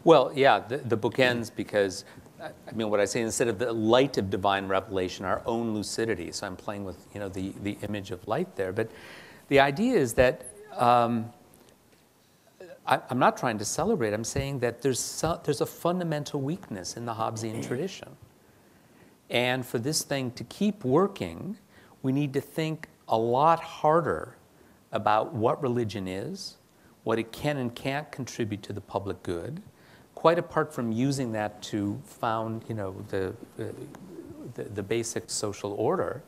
Well, yeah, the book ends because, what I say, instead of the light of divine revelation, our own lucidity. So I'm playing with, the image of light there. But the idea is that I'm not trying to celebrate. I'm saying that there's a fundamental weakness in the Hobbesian tradition. And for this thing to keep working, we need to think a lot harder about what religion is, what it can and can't contribute to the public good, quite apart from using that to found, the basic social order,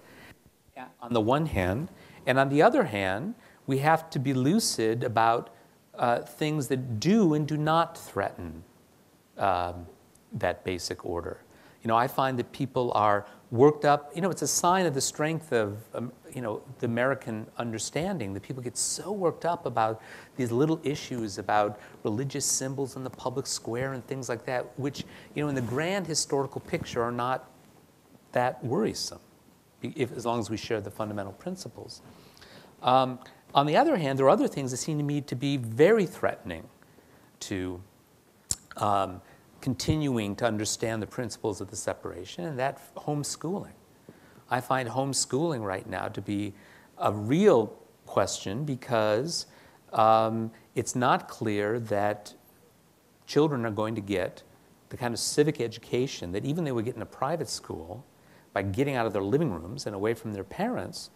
on the one hand. And on the other hand, we have to be lucid about things that do and do not threaten that basic order. I find that people are worked up. It's a sign of the strength of, the American understanding that people get so worked up about these little issues about religious symbols in the public square and things like that, which, in the grand historical picture are not that worrisome, as long as we share the fundamental principles. On the other hand, there are other things that seem to me to be very threatening to continuing to understand the principles of the separation, and that's homeschooling. I find homeschooling right now to be a real question because it's not clear that children are going to get the kind of civic education that even they would get in a private school by getting out of their living rooms and away from their parents,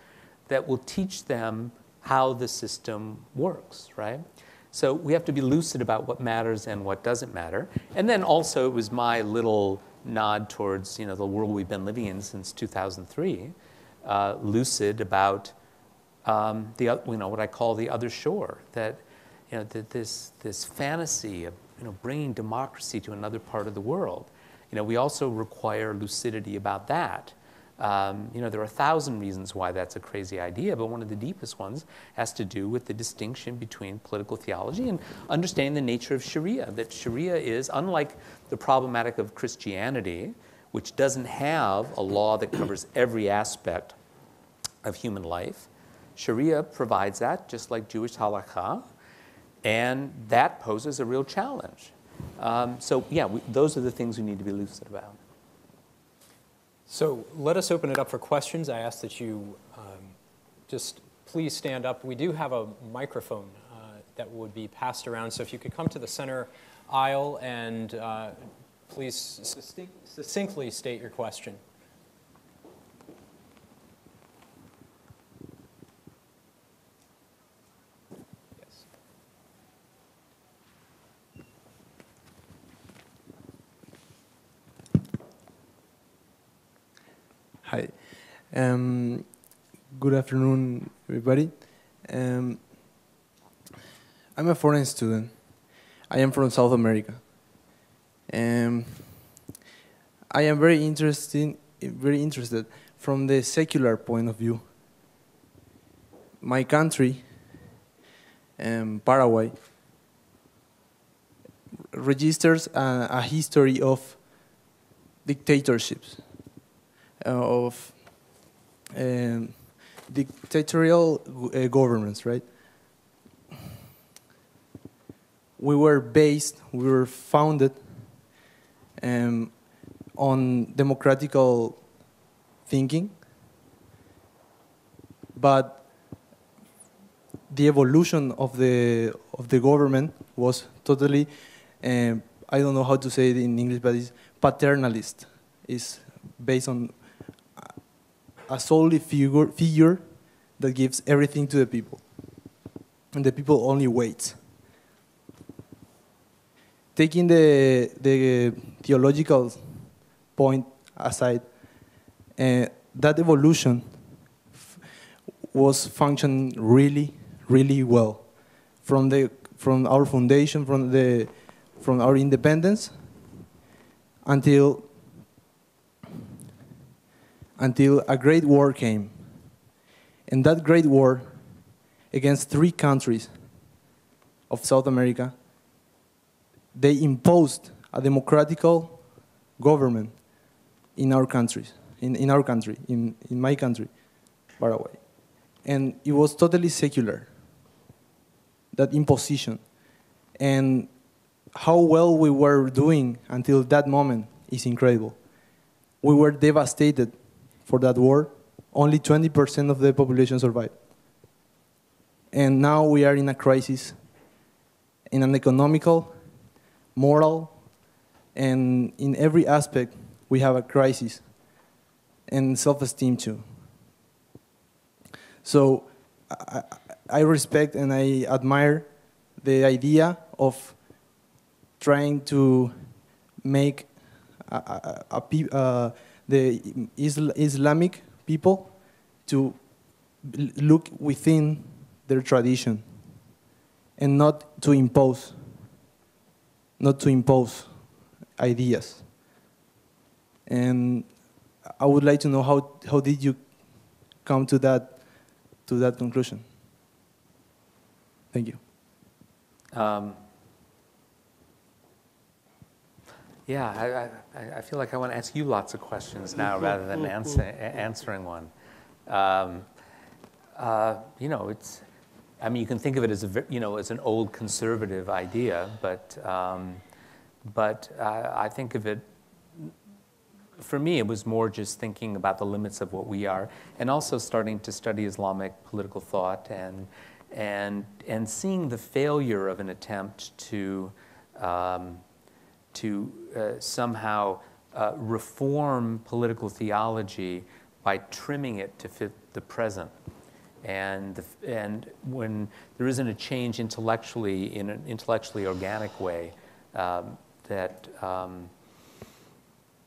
that will teach them how the system works, right? So we have to be lucid about what matters and what doesn't matter. And then also it was my little nod towards, you know, the world we've been living in since 2003, lucid about what I call the other shore, that, you know, that this fantasy of, you know, bringing democracy to another part of the world. You know, we also require lucidity about that. You know, there are 1,000 reasons why that's a crazy idea, but one of the deepest ones has to do with the distinction between political theology and understanding the nature of Sharia, that Sharia is, unlike the problematic of Christianity, which doesn't have a law that covers every aspect of human life. Sharia provides that, just like Jewish halakha, and that poses a real challenge. So yeah, those are the things we need to be lucid about. So let us open it up for questions. I ask that you just please stand up. We do have a microphone that would be passed around, so if you could come to the center aisle and please succinctly state your question. Yes. Hi. Good afternoon, everybody. I'm a foreign student. I am from South America. I am very interested from the secular point of view. My country, Paraguay, registers a history of dictatorships, of dictatorial governments, right? We were founded on democratical thinking, but the evolution of the government was totally, I don't know how to say it in English, but it's paternalist. It's based on a solely figure that gives everything to the people, and the people only wait. Taking the theological point aside, that evolution was functioning really, really well from our foundation, from our independence until a great war came. And that great war against 3 countries of South America, they imposed a democratical government in our countries, in my country, Paraguay. And it was totally secular, that imposition. And how well we were doing until that moment is incredible. We were devastated for that war. Only 20% of the population survived. And now we are in a crisis, in an economical, moral, and in every aspect we have a crisis, and self-esteem too. So I respect and I admire the idea of trying to make the Islamic people to look within their tradition and not to impose ideas. And I would like to know how did you come to that conclusion? Thank you. Yeah, I feel like I want to ask you lots of questions now rather than answering one. You know, I mean, you can think of it as as an old conservative idea, but I think of it. For me, it was more just thinking about the limits of what we are, and also starting to study Islamic political thought and seeing the failure of an attempt to somehow reform political theology by trimming it to fit the present. And when there isn't a change intellectually, in an intellectually organic way, that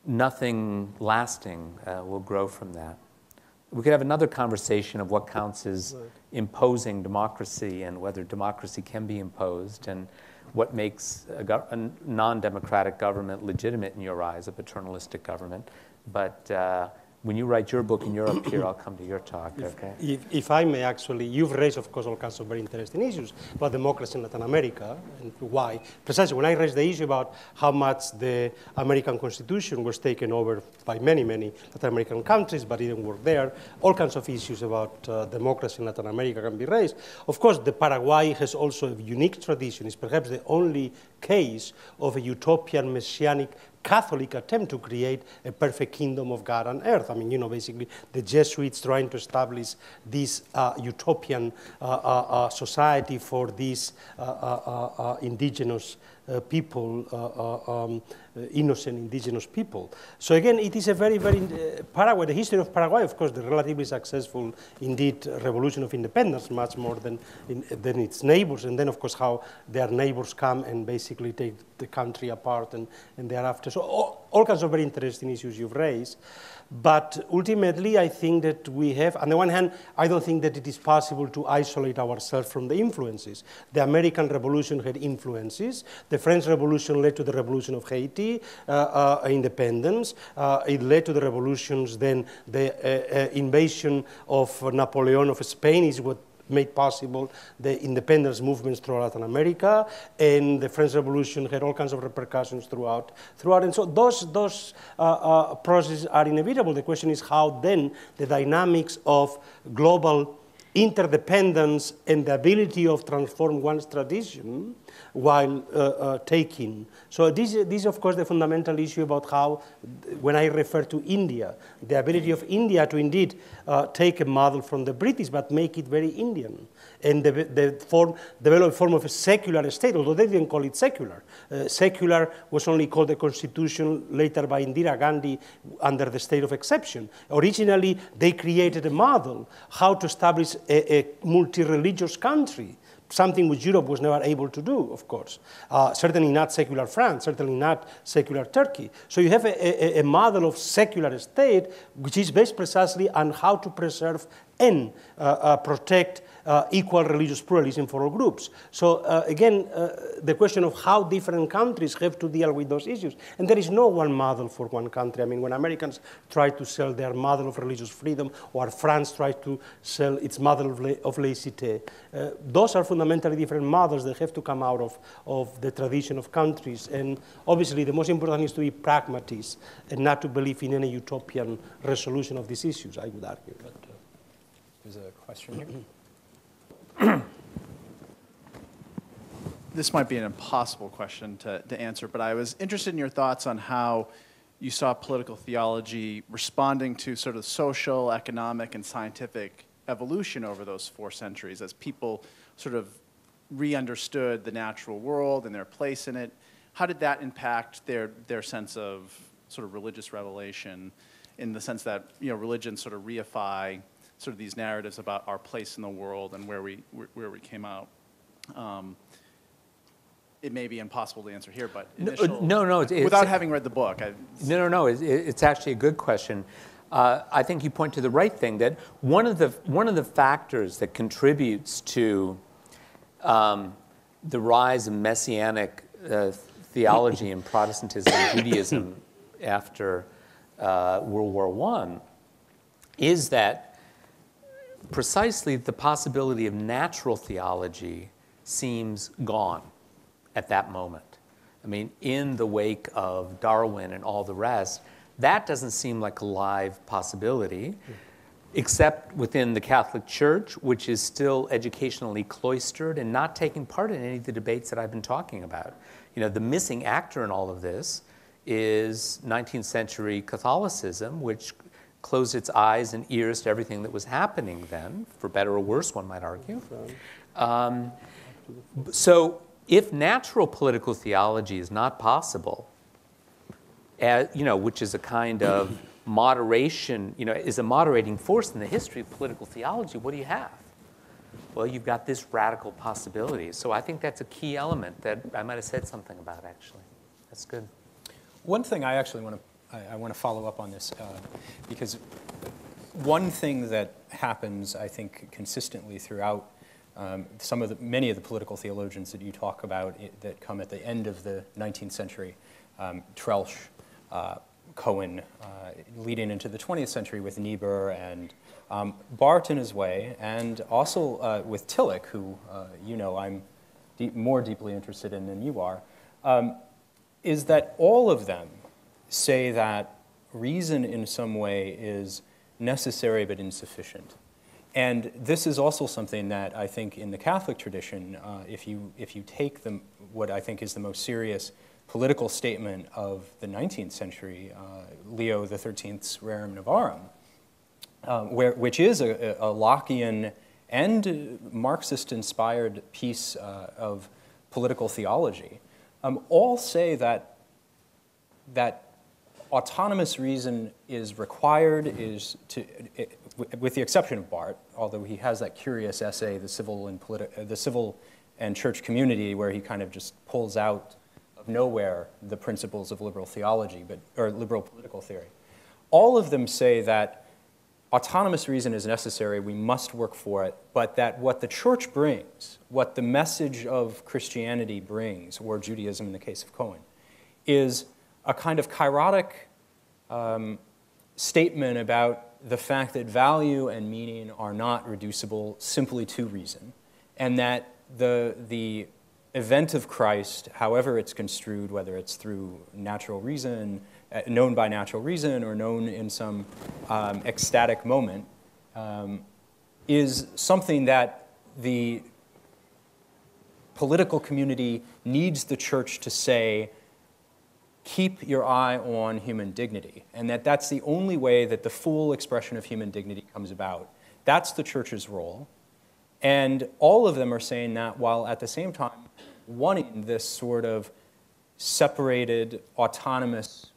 nothing lasting will grow from that. We could have another conversation of what counts as imposing democracy and whether democracy can be imposed and what makes a non-democratic government legitimate in your eyes, a paternalistic government. But when you write your book and you're up here, I'll come to your talk, okay? If I may actually, you've raised, of course, all kinds of very interesting issues about democracy in Latin America and why. Precisely when I raised the issue about how much the American Constitution was taken over by many, many Latin American countries, but it didn't work there, all kinds of issues about democracy in Latin America can be raised. Of course, the Paraguay has also a unique tradition. It's perhaps the only case of a utopian messianic Catholic attempt to create a perfect kingdom of God on earth. I mean, you know, basically the Jesuits trying to establish this utopian society for these indigenous people, innocent indigenous people. So again, it is a very, very, Paraguay, the history of Paraguay, of course, the relatively successful, indeed, revolution of independence, much more than its neighbors, and then, of course, how their neighbors come and basically take the country apart and thereafter. So all kinds of very interesting issues you've raised. But ultimately, I think that we have, on the one hand, I don't think that it is possible to isolate ourselves from the influences. The American Revolution had influences. The French Revolution led to the Revolution of Haiti, independence. It led to the revolutions, then the invasion of Napoleon of Spain is what made possible the independence movements throughout Latin America, and the French Revolution had all kinds of repercussions throughout. And so those processes are inevitable. The question is how then the dynamics of global interdependence and the ability of transform one's tradition while taking. So this is, of course, the fundamental issue about how, when I refer to India, the ability of India to indeed take a model from the British, but make it very Indian, and develop a form of a secular state, although they didn't call it secular. Secular was only called the constitution later by Indira Gandhi under the state of exception. Originally, they created a model how to establish a multi-religious country, something which Europe was never able to do, of course. Certainly not secular France, certainly not secular Turkey. So you have a model of secular state which is based precisely on how to preserve and protect equal religious pluralism for all groups. So again, the question of how different countries have to deal with those issues. And there is no one model for one country. I mean, when Americans try to sell their model of religious freedom, or France tries to sell its model of laicite, those are fundamentally different models that have to come out of the tradition of countries. And obviously, the most important is to be pragmatist and not to believe in any utopian resolution of these issues, I would argue. But, there's a question here. This might be an impossible question to answer, but I was interested in your thoughts on how you saw political theology responding to sort of social, economic, and scientific evolution over those 4 centuries as people sort of re-understood the natural world and their place in it. How did that impact their sense of sort of religious revelation, in the sense that, you know, religions sort of reify sort of these narratives about our place in the world and where we came out? It may be impossible to answer here, but no, without having read the book. No. It's actually a good question. I think you point to the right thing, that one of the factors that contributes to the rise of messianic theology in Protestantism and Judaism after World War I is that precisely the possibility of natural theology seems gone at that moment. I mean, in the wake of Darwin and all the rest, that doesn't seem like a live possibility, except within the Catholic Church, which is still educationally cloistered and not taking part in any of the debates that I've been talking about. You know, the missing actor in all of this is 19th century Catholicism, which closed its eyes and ears to everything that was happening then, for better or worse, one might argue. So if natural political theology is not possible, which is a kind of moderation, is a moderating force in the history of political theology, what do you have? Well, you've got this radical possibility. So I think that's a key element that I might have said something about, actually. That's good. One thing I actually want to follow up on this, because one thing that happens, I think, consistently throughout many of the political theologians that you talk about that come at the end of the 19th century, Trelsch, Cohen, leading into the 20th century with Niebuhr and Barth in his way, and also with Tillich, who I'm more deeply interested in than you are, is that all of them say that reason in some way is necessary but insufficient. And this is also something that I think in the Catholic tradition, if you take what I think is the most serious political statement of the 19th century, Leo XIII's Rerum Novarum, which is a Lockean and Marxist-inspired piece of political theology, all say that autonomous reason is required, with the exception of Barth, although he has that curious essay, the Civil and Church Community, where he kind of just pulls out of nowhere the principles of liberal theology, or liberal political theory. All of them say that autonomous reason is necessary, we must work for it, but that what the church brings, what the message of Christianity brings, or Judaism in the case of Cohen, is a kind of kairotic statement about the fact that value and meaning are not reducible simply to reason, and that the event of Christ, however it's construed, whether it's through natural reason, known by natural reason, or known in some ecstatic moment, is something that the political community needs the church to say, keep your eye on human dignity, and that's the only way that the full expression of human dignity comes about. That's the church's role. And all of them are saying that while at the same time wanting this sort of separated, autonomous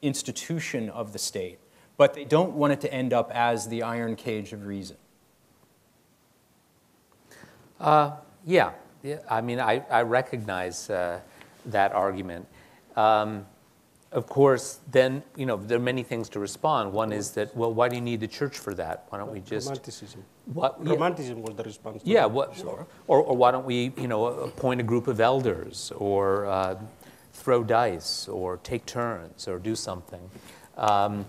institution of the state, but they don't want it to end up as the iron cage of reason. Yeah. I mean, I recognize that argument. Of course, then, there are many things to respond. One is that, well, why do you need the church for that? Why don't we just... Romanticism. What? Romanticism was the response to Yeah, that. Sure. Or why don't we, appoint a group of elders, or throw dice, or take turns, or do something. And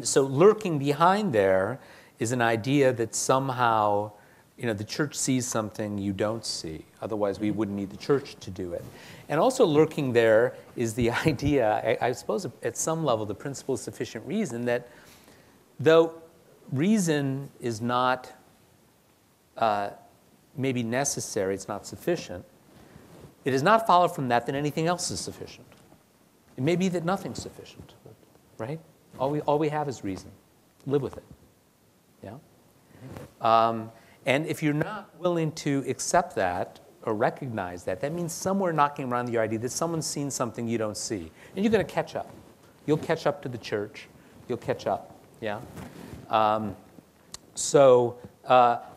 so lurking behind there is an idea that somehow, the church sees something you don't see. Otherwise, we wouldn't need the church to do it. And also lurking there is the idea, I suppose at some level, the principle of sufficient reason, that though reason is not maybe necessary, it's not sufficient, it does not follow from that anything else is sufficient. It may be that nothing's sufficient, right? All we have is reason. Live with it, yeah? And if you're not willing to accept that or recognize that, that means somewhere knocking around the idea that someone's seen something you don't see. And you're going to catch up. You'll catch up to the church. You'll catch up, yeah? So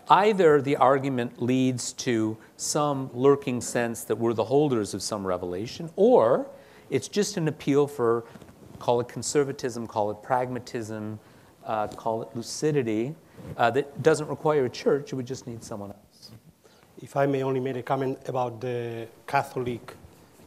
either the argument leads to some lurking sense that we're the holders of some revelation, or it's just an appeal for, call it conservatism, call it pragmatism, call it lucidity, that doesn't require a church, it would just need someone else. If I may only make a comment about the Catholic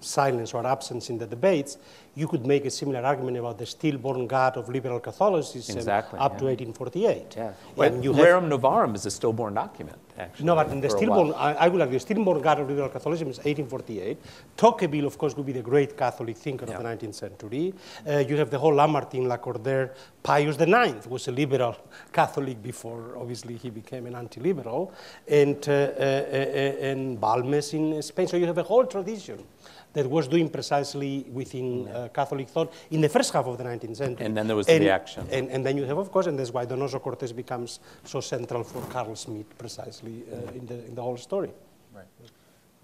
silence or absence in the debates, you could make a similar argument about the stillborn God of liberal Catholicism up to 1848. Yeah. Rerum Novarum is a stillborn document, actually. No, but in the stillborn, I will argue, the stillborn God of liberal Catholicism is 1848. Tocqueville, of course, would be the great Catholic thinker of the 19th century. You have the whole Lamartine, Lacordaire. Pius IX was a liberal Catholic before, obviously, he became an anti-liberal. And Balmes in Spain. So you have a whole tradition that was doing precisely within Catholic thought in the first half of the 19th century. And then there was the reaction. And then you have, of course, and that's why Donoso Cortés becomes so central for Carl Schmitt precisely in the whole story. Right.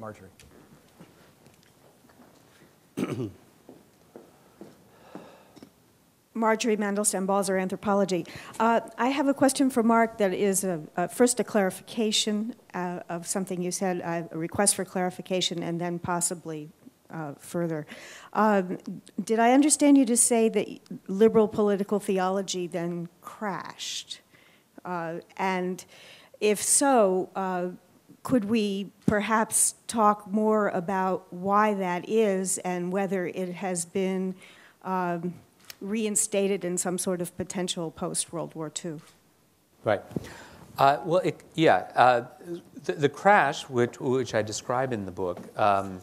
Marjorie. Marjorie Mandelstam-Balzer, Anthropology. I have a question for Mark that is first a clarification of something you said, a request for clarification, and then possibly further. Did I understand you to say that liberal political theology then crashed? And if so, could we perhaps talk more about why that is and whether it has been reinstated in some sort of potential post-World War II? Right. Well, the crash, which I describe in the book, had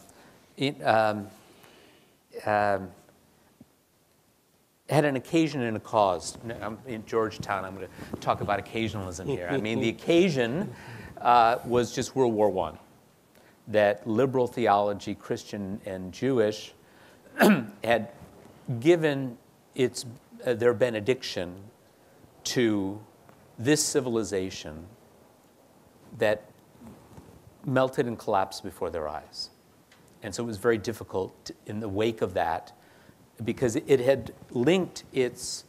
an occasion and a cause. I'm in Georgetown. I'm going to talk about occasionalism here. I mean, the occasion was just World War I, that liberal theology, Christian and Jewish, had given their benediction to this civilization that melted and collapsed before their eyes. And so it was very difficult in the wake of that, because it had linked its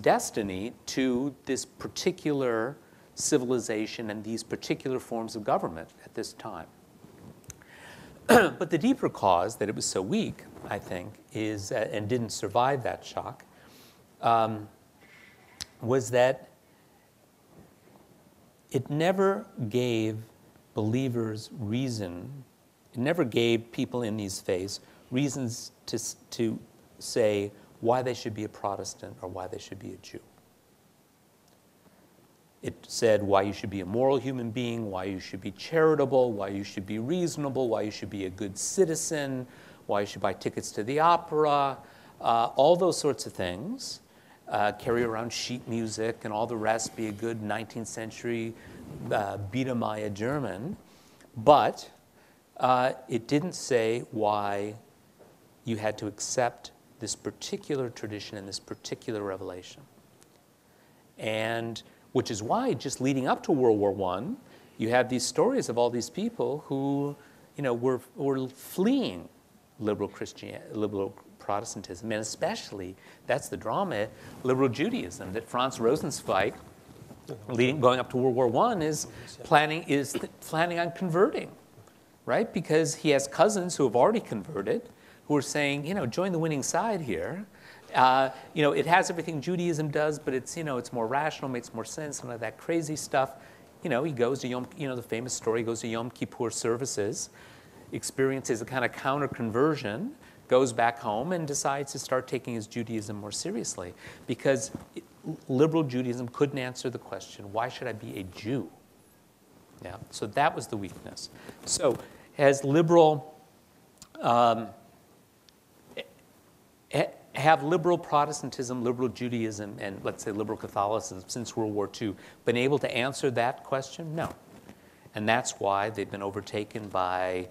destiny to this particular civilization and these particular forms of government at this time. But the deeper cause that it was so weak, I think, is, and didn't survive that shock, was that it never gave believers reason, it never gave people in these faiths reasons to say why they should be a Protestant or why they should be a Jew. It said why you should be a moral human being, why you should be charitable, why you should be reasonable, why you should be a good citizen, why you should buy tickets to the opera, all those sorts of things, carry around sheet music and all the rest, be a good 19th century Biedermeier German. But it didn't say why you had to accept this particular tradition and this particular revelation. And which is why, just leading up to World War I, you have these stories of all these people who, were fleeing liberal Protestantism, and especially, that's the drama, liberal Judaism, that Franz Rosenzweig, going up to World War I, is planning on converting, right? Because he has cousins who have already converted, who are saying, join the winning side here. It has everything Judaism does, but it's more rational, makes more sense, none of that crazy stuff. He goes to the famous story, he goes to Yom Kippur services, experiences a kind of counter-conversion, goes back home and decides to start taking his Judaism more seriously, because liberal Judaism couldn't answer the question, why should I be a Jew? Yeah, so that was the weakness. So as liberal, have liberal Protestantism, liberal Judaism, and let's say liberal Catholicism since World War II been able to answer that question? No. And that's why they've been overtaken by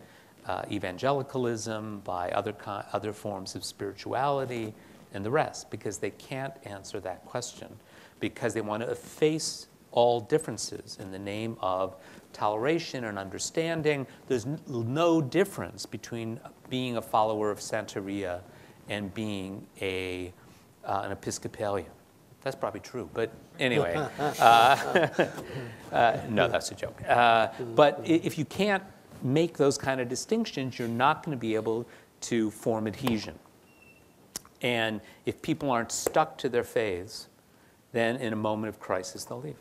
evangelicalism, by other forms of spirituality, and the rest, because they can't answer that question, because they want to efface all differences in the name of toleration and understanding. There's no difference between being a follower of Santeria and being an Episcopalian. That's probably true, but anyway. No, that's a joke. But if you can't make those kind of distinctions, you're not going to be able to form adhesion. And if people aren't stuck to their faiths, then in a moment of crisis, they'll leave.